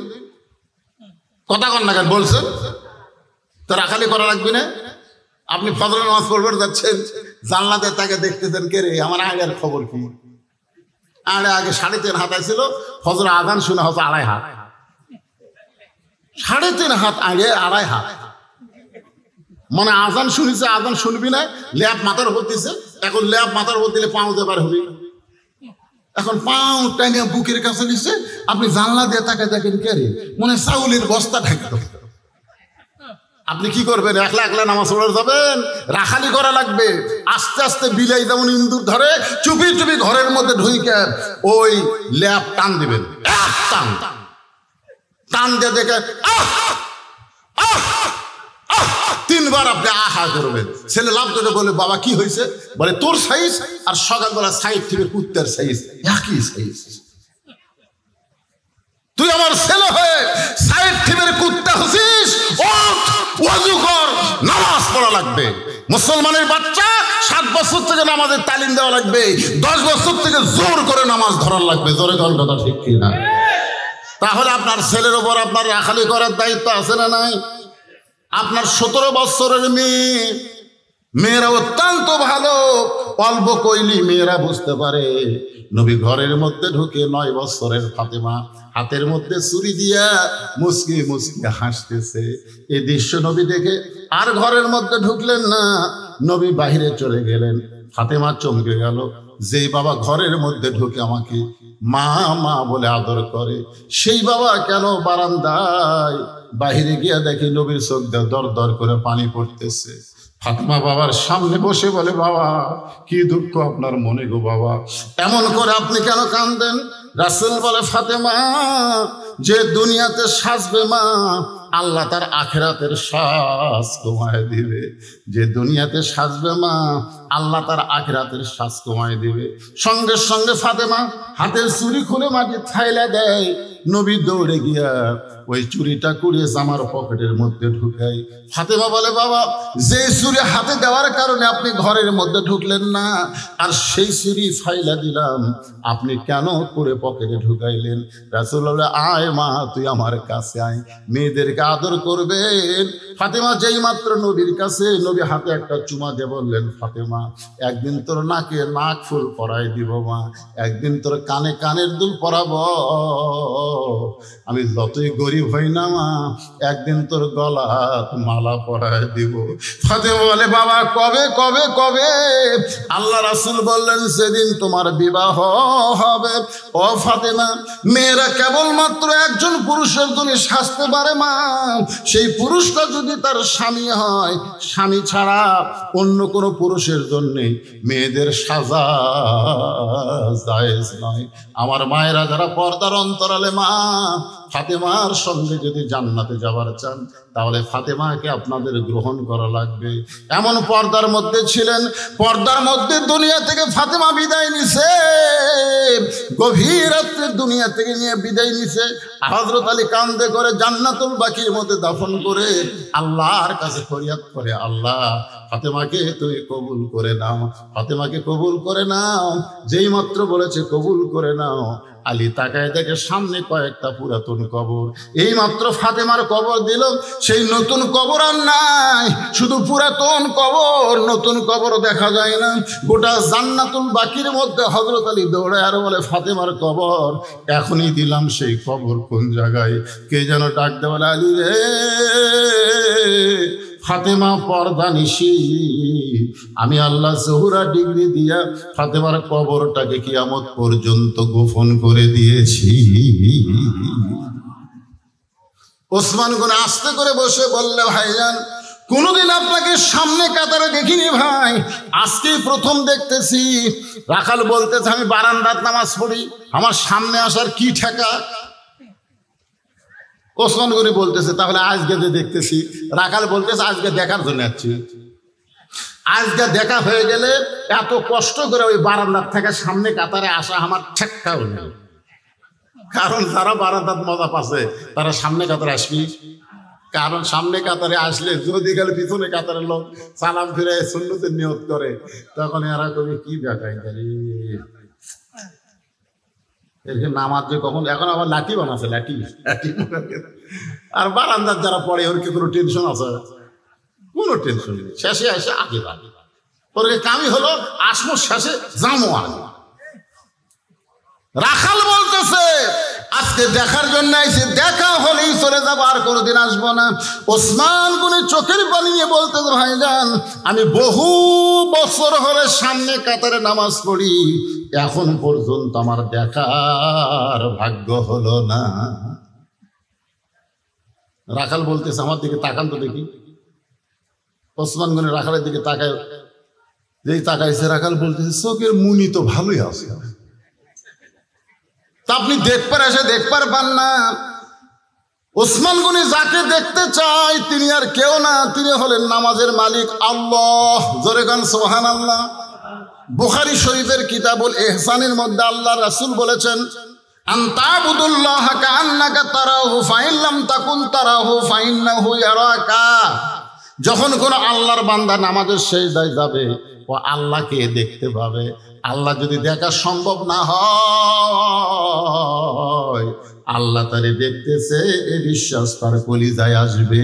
কথা কন না কেন? বলছেন তো রাখালি করা লাগবে না? আপনি ফজরের নামাজ পড়বেন, যাচ্ছেন, জানলাতে তাকে দেখতেছেন, কে রে, আমার আগের খবর কি? আগে 3.5 হাত ছিল, ফজর আজান শুনে হচ্ছে 2.5 হাত, 3.5 হাত আগে 2.5 হাত, মানে আজান শুনেছে, আজান শুনবি না, ল্যাব মাথার উপর দিছে। এখন ল্যাব মাথার উপর দিলে পাও দেবার হবে, এখন পাও টাইনে বুকের কাছে দিচ্ছে। আপনি জানলা দিয়ে তাকে দেখেন, কে রে, মনে চাউলের বস্তা ঢাকতো। আপনি কি করবেন? একলা একলা নামাজ পড়ে যাবেন? রাখালি করা লাগবে। আস্তে আস্তে বিলাই যেমন ইন্দুর ধরে, চুপি চুপি ঘরের মধ্যে ঢুইকে ওই ল্যাব টান দিবেন, টান টান দিয়ে দেখে 3 বার আপনি আহা করবেন। ছেলে লাভ করে বলে, বাবা কি হয়েছে? বলে, তোর সাইজ আর সকালবেলা সাইড থেকে কুত্তার সাইজ একই সাইজ। তুই আমার ছেলে হয়ে সাইড থেকে কুত্তা হচ্ছিস? ওযু কর, নামাজ পড়া লাগবে। মুসলমানের বাচ্চা 7 বছর থেকে নামাজের তালিম দেওয়া লাগবে, 10 বছর থেকে জোর করে নামাজ ধরার লাগবে। জোরে কোন কথা ঠিক কি না? তাহলে আপনার ছেলের উপর আপনার রাখালি করার দায়িত্ব আছে না নাই? আপনার 17 বছরের মেয়েরা অত্যন্ত ভালো, অল্প কইলি মেয়েরা বুঝতে পারে। নবী ঘরের মধ্যে ঢুকে 9 বছরের ফাতেমা হাতের মধ্যে ছুরি দিয়া মুচকি মুচকি হাসতেছে। এই দৃশ্য নবী দেখে আর ঘরের মধ্যে ঢুকলেন না, নবী বাহিরে চলে গেলেন। ফাতেমা চমকে গেল, যে বাবা ঘরের মধ্যে ঢুকে আমাকে মা মা বলে আদর করে, সেই বাবা কেন বারান্দায়? বাহিরে গিয়া দেখি নবীর চোখ দিয়ে দর দর করে পানি পড়তেছে। ফাতেমা বাবার সামনে বসে বলে, বাবা কি দুঃখ আপনার মনে গো বাবা, এমন করে আপনি কেন কাঁদেন? রাসূল বলে, ফাতেমা, যে দুনিয়াতে সাজবে মা, আল্লাহ তার আখিরাতের সাজ কমায় দিবে। যে দুনিয়াতে সাজবে মা, আল্লাহ তার আখিরাতের সাজ কমায় দিবে। সঙ্গে সঙ্গে ফাতেমা হাতের চুরি খুলে মাটি থাইলা দেয়, নবী দৌড়ে গিয়া ওই চুরিটা কুড়িয়ে জামার পকেটের মধ্যে ঢুকাই। ফাতেমা বলে, বাবা, যে চুরি হাতে দেওয়ার কারণে আপনি ঘরের মধ্যে ঢুকলেন না, আর সেই চুরি ফাইলা দিলাম, আপনি কেন করে পকেটে ঢুকাইলেন? রাসূল বলে, আয় মা, তুই আমার কাছে আয়, মেয়েদেরকে আদর করবেন। ফাতেমা যেই মাত্র নবীর কাছে, নবী হাতে একটা চুমা দিয়ে বললেন, ফাতেমা, একদিন তোর নাকে নাক ফুল পরাই দিব মা, একদিন তোর কানে কানের দুল পরাবো, আমি যতই গরিব হই না মা, একদিন তোর গলা মালা পরাই দিব। ফাতেমা বলে, বাবা, কবে কবে কবে? আল্লাহ রাসূল বললেন, সেদিন তোমার বিবাহ হবে। ও ফাতেমা, মেয়েরা কেবলমাত্র একজন পুরুষের জন্য সাজতে পারে মা, সেই পুরুষটা যদি তার স্বামী হয়, স্বামী ছাড়া অন্য কোনো পুরুষের জন্য মেয়েদের সাজা জায়েজ নয়। আমার মায়েরা যারা পর্দার অন্তরালে মা, ফাতেমার সঙ্গে যদি জান্নাতে যাবার চান, তাহলে ফাতেমাকে আপনাদের গ্রহণ করা লাগবে। এমন পর্দার মধ্যে ছিলেন, পর্দার মধ্যে দুনিয়া থেকে ফাতেমা বিদায় নিছে, গভীর রাত্রে দুনিয়া থেকে নিয়ে বিদায় নিছে। হযরত আলী কান্দে করে জান্নাতুল বাকির মধ্যে দাফন করে আল্লাহর কাছে ফরিয়াদ করে, আল্লাহ, ফাতেমাকে তুই কবুল করে নাও, ফাতেমাকে কবুল করে নাও। যেই মাত্র বলেছে কবুল করে নাও, আলী তাকায় দেখে সামনে কয়েকটা পুরাতন কবর। এই মাত্র ফাতেমার কবর দিল, সেই নতুন কবর আর নাই, শুধু পুরাতন কবর, নতুন কবর দেখা যায় না। গোটা জান্নাতুল বাকির মধ্যে হযরত আলী দৌড়ায় আর বলে, ফাতেমার কবর এখনই দিলাম, সেই কবর কোন জায়গায়? কে যেন ডাক দে, বলে, আলী রে, ফাতেমা পর্দা নিশি, আমি আল্লাহ জহুরা ডিগ্রি দিয়া ফাতেমার কবরটাকে কিয়ামত পর্যন্ত গোপন করে দিয়েছি। ওসমান গনি আস্তে করে বসে বললে, ভাইজান, কোনদিন আপনাকে সামনে কাতারে দেখিনি ভাই, আজকেই প্রথম দেখতেছি। রাখাল বলতেছে, আমি বারান্দার নামাজ পড়ি, আমার সামনে আসার কি ঠেকা? ওসমান গনি বলতেছে, তাহলে আজকে যে দেখতেছি। রাখাল বলতেছে, আজকে দেখার জন্য যাচ্ছি, আজকে দেখা হয়ে গেলে এত কষ্ট করে ওই বারান্দার থেকে সামনে কাতারে আসা আমার ঠেক্কাও নেই। কারণ যারা বারান্দার মজা পাচ্ছে তারা সামনে কাতারে আসবি, কারণ সামনে কাতারে আসলে যদি গেলে পিছনে কাতারের লোক সালাম ফিরে সুন্নতের নিয়ত করে, তখন এরা কবি কি দেখায় নামাজ যে কখন, এখন আবার লাঠি বানাচ্ছে, লাঠি। আর বারান্দার যারা পড়ে ওর কি কোনো টেনশন আছে? কোনো টেনশন নেই, শেষে আসে আগে বাড়ি, ওর কামি হলো আসমো শেষে জামো আগে। রাখাল বলতেছে, আজকে দেখার জন্য আইছে, দেখা হলেই চলে যাবো, আর কোনোদিন আসবো না। ওসমান গনি চোখের পানি নিয়ে বলতেছে, ভাইজান, আমি বহু বছর হলে সামনে কাতারে নামাজ পড়ি, এখন পর্যন্ত আমার দেখার ভাগ্য হলো না। রাখাল বলতেছে, আমার দিকে তাকান তো দেখি। ওসমান গনি রাখালের দিকে তাকায়, যেই তাকাইছে রাখাল বলতেছে, চোখের মুনি তো ভালোই আছে, তা আপনি দেখবার এসে দেখবার পান না। ওসমান গনি যাকে দেখতে চায় তিনি আর কেউ না, তিনি হলেন নামাজের মালিক আল্লাহ। জোরে গান সুবহানাল্লাহ। বুখারী শরীফের কিতাবুল ইহসানের মধ্যে আল্লাহ রাসূল বলেছেন, আনতাবুদুল্লাহ কাআন্নাকা তারাহু ফাইন লাম তাকুন তারাহু ফাইন্নাহু ইয়ারাকা। যখন কোন আল্লাহর বান্দা নামাজের সিজদায় যাবে, ও আল্লাহকে দেখতে পাবে। আল্লাহ যদি দেখা সম্ভব না হয়, আল্লাহ তারে দেখতেছে, এই বিশ্বাস তার কলিজায় আসবে।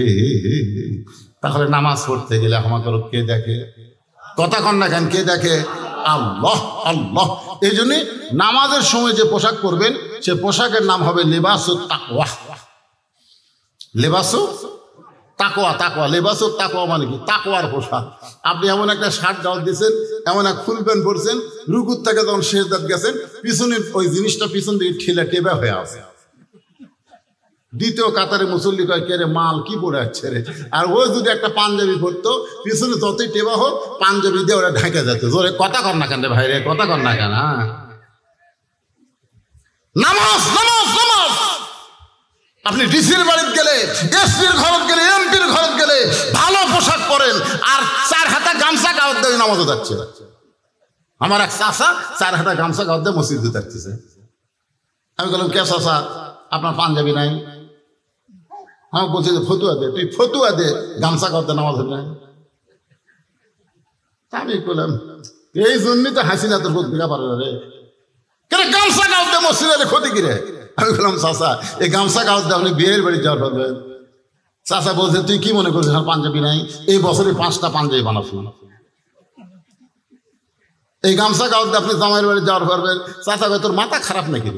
তাহলে নামাজ পড়তে গেলে আমাকে কে দেখে? কথা কন না কেন? কে দেখে? আল্লাহ। আল্লাহ। এই জন্য নামাজের সময় যে পোশাক পরবেন, সে পোশাকের নাম হবে লিবাসুত তাকওয়া। লিবাসুত তাকওয়া। তাকওয়া, লিবাসুত তাকওয়া মানে কি? তাকওয়ার পোশাক। আপনি এমন একটা শার্ট গাউন দিয়েছেন, এমন এক ফুল প্যান্ট পরছেন, রুকুর থেকে যখন সেজদাত গেছেন, পিছনে ওই জিনিসটা পিছন দিকে ঠেলে টেবা হয়ে আছে। দ্বিতীয় কাতারে মুসল্লি কয়, কে রে মাল কি পরে আসছে রে? আর ও যদি একটা পাঞ্জাবি পরতো, পিছনে যতই টেবা হোক পাঞ্জাবি দিয়ে ওরা ঢাকা যেত। জোরে কথা কর না কেন রে ভাই রে? কথা কর না কেন? নামাজ নামাজ নামাজ। আপনি ডিসির বাড়িতে গেলে, এসপির ঘরত গেলে, এমপির ঘরত গেলে ভালো পোশাক পরেন, আর 4 হাতা গামছা গাওয়ার দিয়ে নামাজে যাচ্ছে। আমার এক চাচা 4 হাতা গামছা গাওয়ার দিয়ে মসজিদে যাচ্ছে। আমি বললাম, কে চাচা? আপনার পাঞ্জাবি নাই? হ্যাঁ, বলছে যে ফতুয়া দে, তুই ফতুয়া দে, গামছা করতে নামাজ হবে না। আমি বললাম এই জন্যই তো হাসিনা তোর বোধ দেখা পারে রে, কেন গামছা গাওতে মসজিদে ক্ষতি কিরে? আমি বললাম চাচা এই গামছা গাওতে আপনি বিয়ের বাড়ি যাওয়ার পারবেন? চাচা বলছে তুই কি মনে করছিস আমার পাঞ্জাবি নাই? এই বছরে 5টা পাঞ্জাবি বানাচ্ছি, এই গামছা গাওতে আপনি জামাইয়ের বাড়ি যাওয়ার পারবেন? চাচা ভাই তোর মাথা খারাপ নাকি?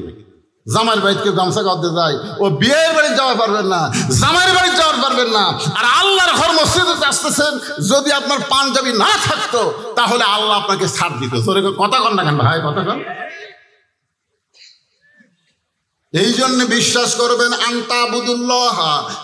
জামাইয়ের বাড়িতে কেউ গামছা গাওতে যায়, ও বিয়ের বাড়ি যাওয়া পারবেন না, জামাইয়ের বাড়ি যাওয়ার পারবেন না। আর আল্লাহর ঘর মসজিদে আসতেছেন, যদি আপনার পাঞ্জাবি না থাকতো তাহলে আল্লাহ আপনাকে ছাড় দিত। কথা কন না কেন ভাই, কথা কন। এই জন্য বিশ্বাস করবেন আনতা বুদুল্লাহ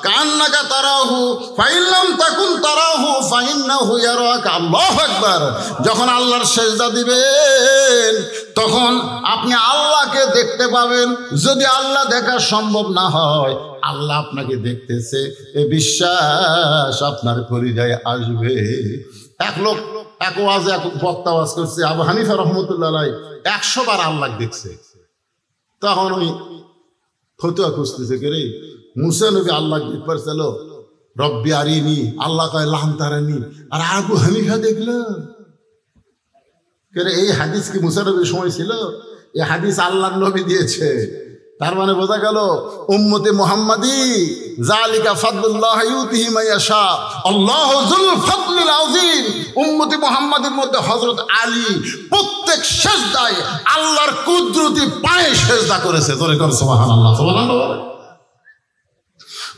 কান্নাকা তারাহু ফাইল্লাম তাকুন তারাহু ফাইন্নাহু ইয়ারাকা। আল্লাহু আকবার। যখন আল্লাহর সেজদা দিবেন তখন আপনি আল্লাহকে দেখতে পাবেন। যদি আল্লাহ দেখা সম্ভব না হয়, আল্লাহ আপনাকে দেখতেছে, এই বিশ্বাস আপনার কলিজায় আসবে। এক লোক এক ওয়াজে এক বক্তা ওয়াজ করছে, আবু হানিফা রহমতুল্লাহ আলাইহি 100 বার আল্লাহ দেখছে। তখন ওই ফতুয়া খুঁজতেছে, কে রে মুসা নবী আল্লাহ দেখবার ছিল, রব্বি আরিনি, আল্লাহ কয় লাম তারানি, আর আবু হানিফা দেখল। কে রে এই হাদিস কি মুসা নবীর সময় ছিল? এই হাদিস আল্লাহর নবী দিয়েছে। তার মানে বোঝা গেল উম্মতে মুহাম্মাদি যালিকা ফাদলুল্লাহ ইউতিহি মান ইয়াশা, আল্লাহু যুল ফাদলিল আযীম। উম্মতে মুহাম্মাদের মধ্যে হযরত আলী প্রত্যেক সিজদায় আল্লাহর কুদরতি পায়ে সিজদা করেছে। জোরে করে সুবহানাল্লাহ, সুবহানাল্লাহ।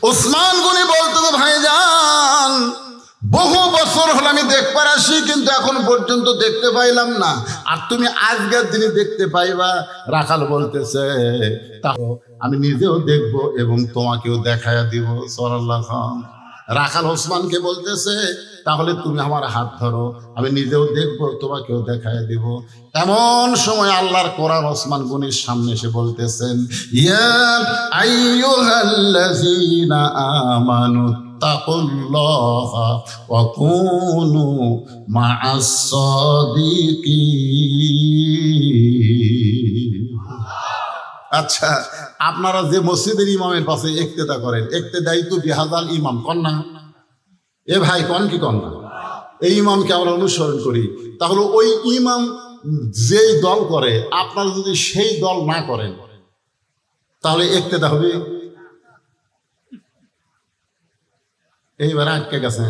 ওসমান গনি বলতো, ভাইজান বহু বছর হলো আমি দেখবার আসি, কিন্তু এখন পর্যন্ত দেখতে পাইলাম না, আর তুমি আজকের দিনে দেখতে পাইবা। রাখাল বলতেছে তাও আমি নিজেও দেখব এবং তোমাকেও দেখায়া দিব। সাল্লাল্লাহু আলাইহি। রাখাল ওসমানকে বলতেছে তাহলে তুমি আমার হাত ধরো, আমি নিজেও দেখব তোমাকেও দেখায়া দিব। এমন সময় আল্লাহর কোরআন ওসমান গনির সামনে এসে বলতেছেন, ইয়া আইয়ুহাল্লাযীনা আমানু তাকুল্লাহা ওয়া কুনু মা'আস সাদিকিন। আচ্ছা, আপনারা যে মসজিদের ইমামের পাশে ইক্তেদা করেন, ইক্তেদাই তো বিহাজাল ইমাম কন না? এ ভাই কন কি কন না? এই ইমামকে আমরা অনুসরণ করি, তাহলে ওই ইমাম যেই দল করে আপনারা যদি সেই দল না করেন তাহলে ইক্তেদা হবে? এইবার আটকে গেছে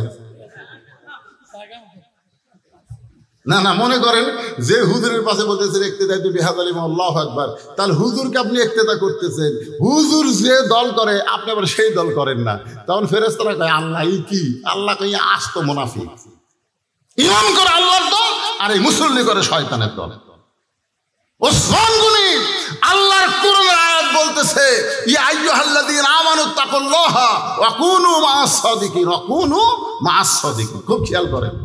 না না, মনে করেন যে হুজুরের পাশে বলতেছেন ইক্তেদা তো বিহাজাল ইমাম, আল্লাহু আকবার, তাহলে হুজুরকে আপনি ইক্তেদা করতেছেন। হুজুর যে দল করে আপনি আবার সেই দল করেন না, তখন ফেরেশতারা কয় আল্লাহ কি? আল্লাহ কয় আস্ত মুনাফিক। ইমাম করে আল্লাহর দল আর এই মুসল্লি করে শয়তানের দল। ওসমান গনি আল্লাহর কোরআনের আয়াত বলতেছে, ইয়া আইয়ুহাল্লাযীনা আমানু তাকুল্লাহা ওয়া কুনু মা'আস সাদিকিন, ওয়া কুনু মা'আস সাদিকিন। খুব খেয়াল করেন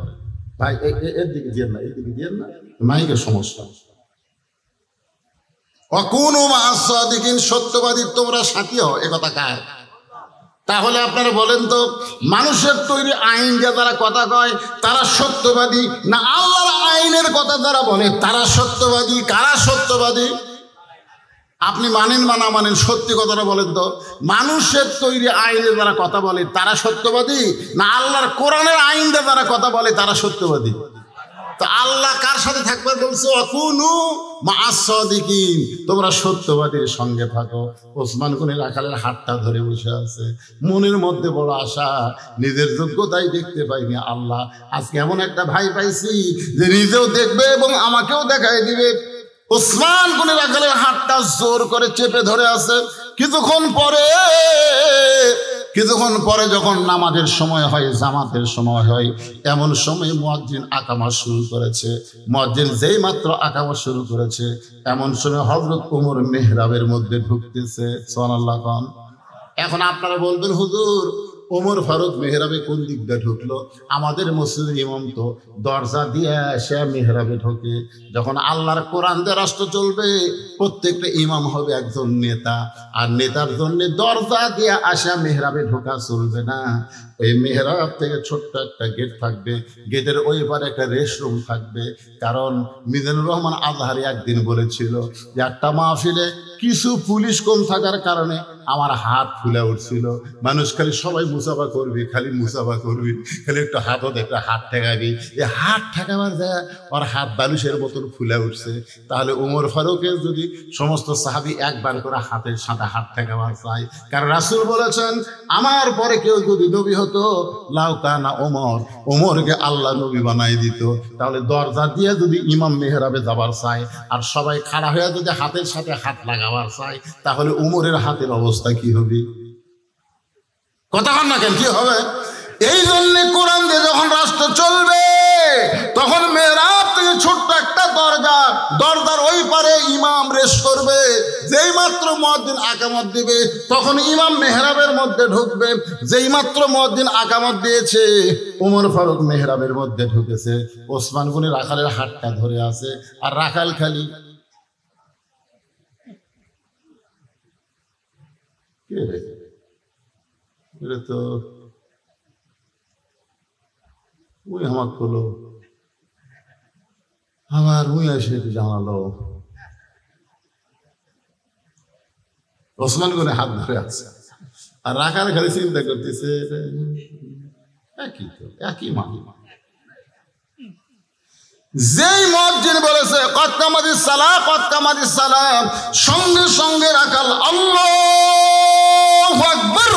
ভাই, এর দিকে দিয়েন না, এই দিকে দিয়েন না, মাইকের সমস্যা। ওয়া কুনু মা'আস সাদিকিন, সত্যবাদী তোমরা সাথী হও, এ কথা কার? তাহলে আপনারা বলেন তো, মানুষের তৈরি আইন যে তারা কথা কয় তারা সত্যবাদী, না আল্লাহর আইনের কথা যারা বলে তারা সত্যবাদী? কারা সত্যবাদী? আপনি মানেন বা না মানেন, সত্যি কথাটা বলেন তো, মানুষের তৈরি আইনে যারা কথা বলে তারা সত্যবাদী, না আল্লাহর কোরআনের আইন দিয়ে যারা কথা বলে তারা সত্যবাদী? তো আল্লাহ কার সাথে থাকবে বলছে, ওয়াকুনু মা'আস সাদিকিন, তোমরা সত্যবাদীর সঙ্গে থাকো। ওসমান গনি রাখালের হাতটা ধরে বসে আছে, মনের মধ্যে বড় আশা, নিজের যোগ্যতাই দেখতে পাইনি, আল্লাহ আজকে এমন একটা ভাই পাইছি যে নিজেও দেখবে এবং আমাকেও দেখাই দিবে। ওসমান গনি রাখালের হাতটা জোর করে চেপে ধরে আছে। কিছুক্ষণ পরে যখন নামাজের সময় হয়, জামাতের সময় হয়, এমন সময় মুয়াজ্জিন আকামা শুরু করেছে। মুয়াজ্জিন যেই মাত্র আকামা শুরু করেছে, এমন সময় হযরত ওমর মেহরাবের মধ্যে ঢুকতেছে। সুবহানাল্লাহ। এখন আপনারা বলবেন, হুজুর ওমর ফারুক মেহরাবে কোন দিক দিয়ে ঢুকলো? আমাদের মসজিদের ইমাম তো দরজা দিয়ে সে মেহরাবে ঢোকে। যখন আল্লাহর কোরআন দিয়ে রাষ্ট্র চলবে, প্রত্যেকটা ইমাম হবে একজন নেতা, আর নেতার জন্য দরজা দিয়ে আসা মেহরাবে ঢোকা চলবে না। ওই মেহরাব থেকে ছোট্ট একটা গেট থাকবে, গেটের ওই পারে একটা রেস্টরুম থাকবে। কারণ মিজানুর রহমান আজহারি একদিন বলেছিল যে একটা মাহফিলে কিছু পুলিশ কম থাকার কারণে আমার হাত ফুলে উঠছিল। মানুষ খালি সবাই মুসাফা করবি, খালি মুসাফা করবি, খালি একটু হাতও দেখবে, হাত ঠেকাবি। এই হাত ঠেকাবার যায় ওর হাত বালুশের মতন ফুলে উঠছে। তাহলে উমর ফারুকের যদি সমস্ত সাহাবি একবার করে হাতের সাথে হাত ঠেকাবার চায়, কারণ রাসূল বলেছেন আমার পরে কেউ যদি নবী হতো লাউকানা ওমর, ওমরকে আল্লাহ নবী বানাই দিত। তাহলে দরজা দিয়ে যদি ইমাম মেহরাবে যাবার চায় আর সবাই খাড়া হয়ে যদি হাতের সাথে হাত লাগাবার চায়, তাহলে উমরের হাতের অবস্থা কি হবে? কথা বল না কেন, কি হবে? এই জন্য কোরআন দিয়ে যখন রাষ্ট্র চলবে তখন মেহরাব থেকে ছোট্ট একটা দরজা, দরজার ওই পারে ইমাম রেশ করবে। যেই মাত্র মুয়াজ্জিন আকামত দিবে তখন ইমাম মেহরাবের মধ্যে ঢুকবে। যেই মাত্র মুয়াজ্জিন আকামত দিয়েছে ওমর ফারুক মেহরাবের মধ্যে ঢুকেছে। ওসমান গনি রাখালের হাতটা ধরে আছে, আর রাখাল খালি কে রে? এটা তো ওই আমার হলো, আমার উই এসে জানালো ওসমান গনি হাত ধরে আছে, আর রাখাল খালি চিন্তা করতেছে একই তো, একই মানি। যেই মুয়াজ্জিন বলেছে কদ কামাতিস সালাহ, কদ কামাতিস সালাম, সঙ্গে সঙ্গে রাখাল আল্লাহু আকবার।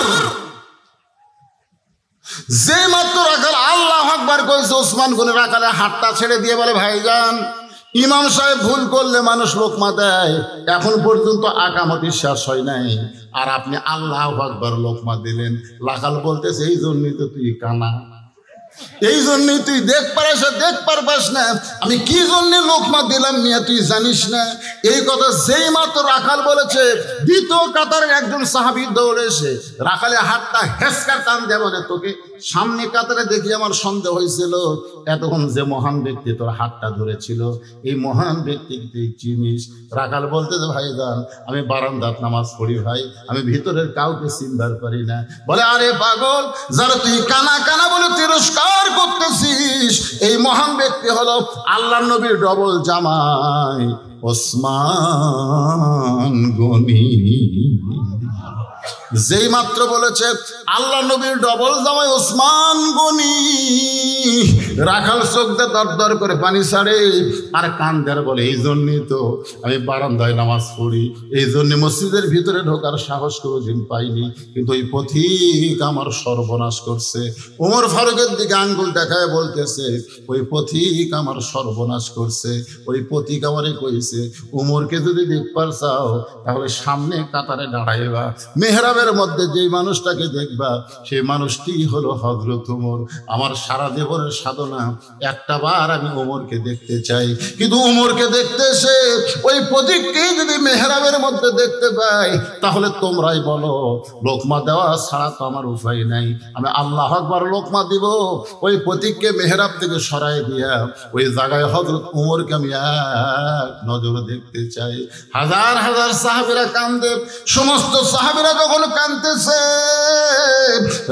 যে মাত্র রাখাল আল্লাহু আকবার কইছে, ওসমান গনি রাখালের হাতটা ছেড়ে দিয়ে বলে ভাইজান, ইমাম সাহেব ভুল করলে মানুষ লোকমা দেয়, এখন পর্যন্ত আকামতি শেষ হয় নাই আর আপনি আল্লাহু আকবার লোকমা দিলেন। রাখাল বলতেছে এই জন্যই তো তুই কানা, এই জন্যই তুই দেখ পারবাস না আমি কি জন্য লোকমা দিলাম মিয়া, তুই জানিস না? এই কথা যেই মাত্র রাখাল বলেছে, দ্বিতীয় কাতারের একজন সাহাবী দৌড়ে এসে রাখালের হাতটা হেসকার টান দেয়, বলে তোকে সামনে কাতারে দেখি আমার সন্দেহ হয়েছিল, এতক্ষণ যে মহান ব্যক্তি তোর হাতটা ধরেছিল এই মহান ব্যক্তিকে তুই চিনিস? রাখাল বলতে যে ভাইজান আমি বারান্দাত নামাজ পড়ি ভাই, আমি ভিতরের কাউকে চিনবার পারি না। বলে আরে পাগল, যারা তুই কানা কানা বলে তিরস্কার করতেছিস, এই মহান ব্যক্তি হলো আল্লাহর নবীর ডবল জামাই ওসমান গনি। যেই মাত্র বলেছে আল্লাহ নবীর ডবল জামাই ওসমান গনি, রাখাল চোখ দিয়ে দর দর করে পানি ছাড়ে আর কান্দার বলে এই জন্যই তো আমি বারান্দায় নামাজ পড়ি, এই জন্য মসজিদের ভিতরে ঢোকার সাহস কোনোদিন পাইনি, কিন্তু ওই পথিক আমার সর্বনাশ করছে। ওমর ফারুকের দিকে আঙ্গুল দেখায় বলতেছে ওই পথিক আমার সর্বনাশ করছে, ওই পথিক আমারে কইছে উমরকে যদি দেখবার চাও তাহলে সামনে কাতারে দাঁড়াইবা, মেহরাবের মধ্যে যেই মানুষটাকে দেখবা সেই মানুষটি হলো হযরত ওমর। আমার সারা জীবনের সাধনা একটা বার আমি ওমরকে দেখতে চাই, কিন্তু ওমরকে দেখতে এসে ওই প্রতীককেই যদি মেহরাবের মধ্যে দেখতে পাই তাহলে তোমরাই বলো লোকমা দেওয়া ছাড়া তো আমার উপায় নাই, আমি আল্লাহু আকবার লোকমা দিব। ওই প্রতীককে মেহরাব থেকে সরাই দিয়া ওই জায়গায় হযরত ওমরকে আমি এক নজরে দেখতে চাই। হাজার হাজার সাহাবীরা কান্দে, সমস্ত সাহাবীরা যখন কাঁদতেছে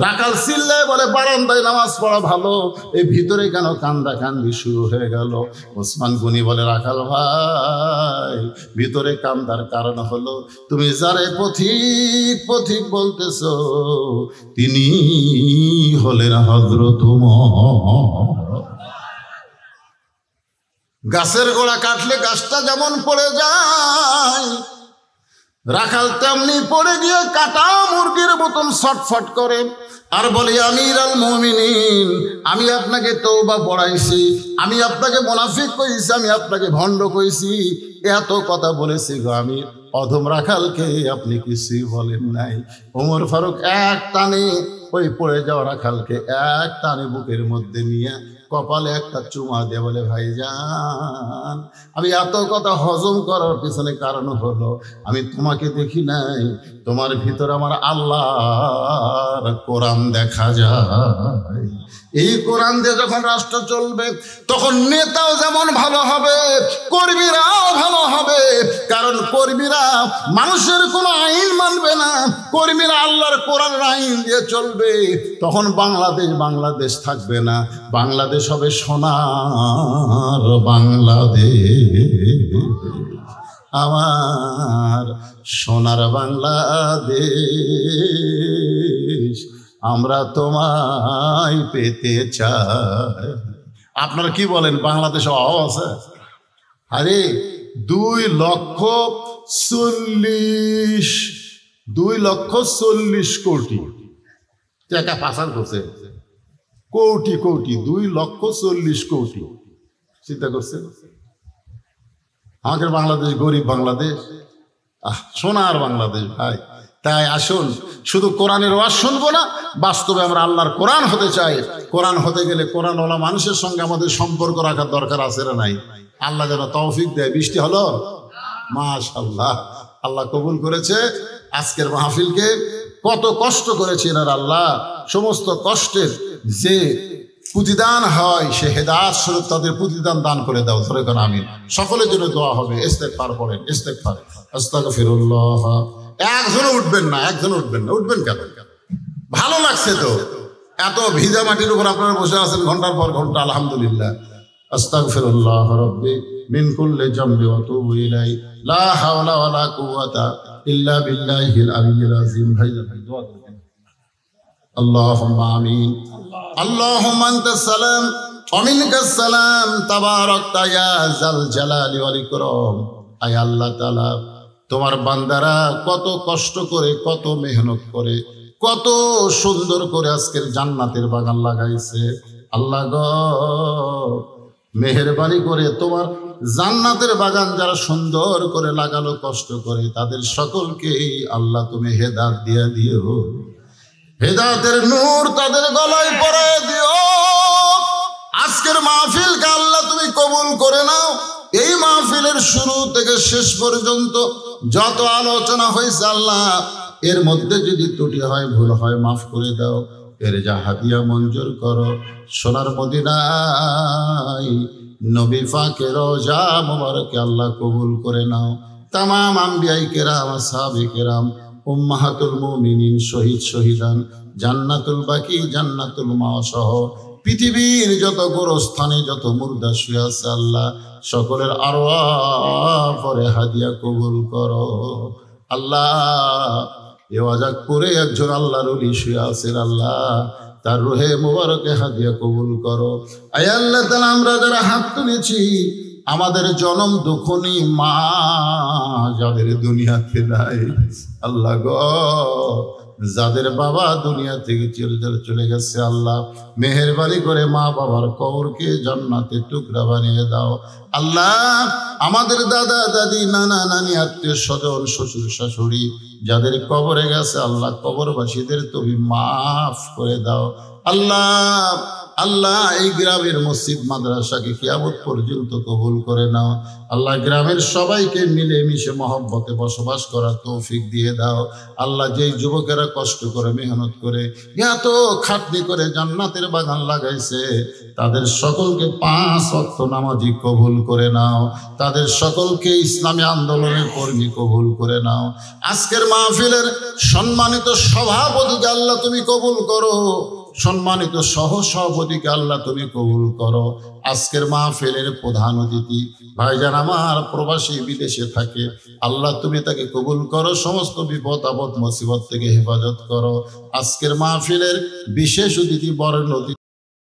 রাখাল চিল্লায় বলে বারান্দায় নামাজ পড়া ভালো, এই ভিতরে কেন কান্দা কান্দি শুরু হয়ে গেল? ওসমান গনি বলে রাখাল ভাই, ভিতরে কান্দার কারণ হলো তুমি যারে পথিক পথিক বলতেছ তিনি হলেন হযরত ওমর। গাছের গোড়া কাটলে গাছটা যেমন পড়ে যায়, রাখাল তেমনি পড়ে গিয়ে কাটা মুরগির মতন ছটফট করে আর বলে আমিরুল মুমিনিন, আমি আপনাকে তওবা পড়াইছি, আমি আপনাকে মুনাফিক কইছি, আমি আপনাকে ভণ্ড কইছি, এত কথা বলেছি গো আমি অধম রাখালকে আপনি কিছুই বলেন নাই। ওমর ফারুক এক টানে ওই পড়ে যাওয়া রাখালকে এক টানে বুকের মধ্যে নিয়ে কপালে একটা চুমা দিয়ে বলে ভাইজান আমি এত কথা হজম করার পিছনে কারণ হলো আমি তোমাকে দেখি নাই, তোমার ভিতর আমার আল্লাহর কোরআন দেখা যায়। এই কোরআন দিয়ে যখন রাষ্ট্র চলবে তখন নেতাও যেমন ভালো হবে, কর্মীরাও ভালো হবে। কারণ কর্মীরা মানুষের কোনো আইন মানবে না, কর্মীরা আল্লাহর কোরআনের আইন দিয়ে চলবে। তখন বাংলাদেশ থাকবে না, বাংলাদেশ হবে সোনার বাংলাদেশ, আমার সোনার বাংলাদেশ, আমরা তোমায় পেতে চাই। আপনারা কি বলেন, বাংলাদেশে অভাব আছে? আরে 2,40,000 কোটি টাকা পাচার করছে, কোটি 2,40,000 কোটি। চিন্তা করছে আমাদের বাংলাদেশ গরিব বাংলাদেশ, সোনার বাংলাদেশ ভাই। তাই আসুন শুধু কোরআনের ওয়াজ শুনবো না, বাস্তবে আমরা আল্লাহর কোরআন হতে চাই। কোরআন হতে গেলে কোরআনওয়ালা মানুষের সঙ্গে আমাদের সম্পর্ক রাখার দরকার আছে না নাই? আল্লাহ যেন তৌফিক দেয়। বৃষ্টি হলো মাশাআল্লাহ, আল্লাহ কবুল করেছে আজকের মাহফিলকে। কত কষ্ট করেছে এনার, আল্লাহ সমস্ত কষ্টের যে প্রতিদান হয় সে হেদায়েত স্বরূপ তাদের প্রতিদান দান করে দাও। ধরে কোন আমিন। সকলের জন্য দোয়া হবে। ইস্তেগফার পড়েন, ইস্তেগফার, আস্তাগফিরুল্লাহ। একজনও উঠবেন না, উঠবেন কেন? ভালো লাগছে তো, এত ভিজা মাটির উপর আপনারা বসে আছেন ঘন্টার পর ঘন্টা। আলহামদুলিল্লাহ। আস্তাগফিরুল্লাহ রাব্বি মিন কুল্লি জামবি ওয়া তুবু ইলাইহি লা হাওলা ওয়ালা কুওয়াতা ইল্লা বিল্লাহিল আলিয়্যিল আযীম। ভাই দোয়া করুন। আল্লাহুম্মা আমিন। আল্লাহুম্মা আনতাস সালাম ওয়া মিনকাস সালাম তাবারাকতা ইয়া যাল জালালি ওয়াল ইকরাম। আয় আল্লাহ তাআলা, তোমার বান্দারা কত কষ্ট করে, কত মেহনত করে, কত সুন্দর করে আজকের জান্নাতের বাগান লাগাইছে। আল্লাহ গো, মেহেরবানি করে তোমার জান্নাতের বাগান যারা সুন্দর করে লাগালো কষ্ট করে, তাদের সকলকে আল্লাহ তুমি হেদায়েত দিয়ে দিও। হেদায়েতের নূর তাদের গলায় পরায় দিও। আজকের মাহফিলকে আল্লাহ তুমি কবুল করে নাও। এই মাহফিলের শুরু থেকে শেষ পর্যন্ত যত আলোচনা হয়েছে আল্লাহ, এর মধ্যে যদি ত্রুটি হয়, ভুল হয়, মাফ করে দাও। এর যা হাদিয়া মঞ্জুর করো। সোনার মদিনায় নবী পাকের রওজা মুবারকে আল্লাহ কবুল করে নাও। তামাম আম্বিয়ায়ে কেরাম, আসহাবে কেরাম, উম্মাহাতুল মুমিনিন, শহীদ শহীদান, জান্নাতুল বাকি, জান্নাতুল মাওয়া সহ পৃথিবীর যত গোরস্থানে যত মুর্দা শুয়ে আছে আল্লাহ, সকলের আরওয়াহ পরে হাদিয়া কবুল করো। আল্লাহ এ ওয়াজাক করে একজন আল্লাহর ওলি শুয়ে আছেন আল্লাহ, তার রুহে মুবারকে হাদিয়া কবুল করো। আয় আল্লাহ তাআলা, আমরা যারা হাত তুলেছি, আমাদের জনম দুঃখনি মা যাদের দুনিয়াতে নাই, আল্লাহ গো, যাদের বাবা দুনিয়া থেকে চলে গেছে আল্লাহ, মেহেরবানি করে মা বাবার কবরকে জান্নাতের টুকরা বানিয়ে দাও। আল্লাহ আমাদের দাদা দাদি, নানা নানি, আত্মীয় স্বজন, শ্বশুর শাশুড়ি যাদের কবরে গেছে আল্লাহ, কবরবাসীদের তুমি মাফ করে দাও। আল্লাহ এই গ্রামের মসজিদ মাদ্রাসাকে কিয়ামত পর্যন্ত কবুল করে নাও। আল্লাহ গ্রামের সবাইকে মিলে মিশে মহব্বতে বসবাস করার তৌফিক দিয়ে দাও। আল্লাহ যেই যুবকেরা কষ্ট করে মেহনত করে এত খাটনি করে জান্নাতের বাগান লাগাইছে, তাদের সকলকে 5 ওয়াক্ত নামাজি কবুল করে নাও। তাদের সকলকে ইসলামী আন্দোলনের কর্মী কবুল করে নাও। আজকের মাহফিলের সম্মানিত সভাপতিকে আল্লাহ তুমি কবুল করো। সম্মানিত সহ সভাপতিকে আল্লাহ তুমি কবুল করো। আজকের মাহফিলের প্রধান অতিথি ভাইজান আমার প্রবাসী বিদেশে থাকে, আল্লাহ তুমি তাকে কবুল করো। সমস্ত বিপদ আপদ মুসিবত থেকে হেফাজত করো। আজকের মাহফিলের বিশেষ অতিথি বরেণ্য অতিথি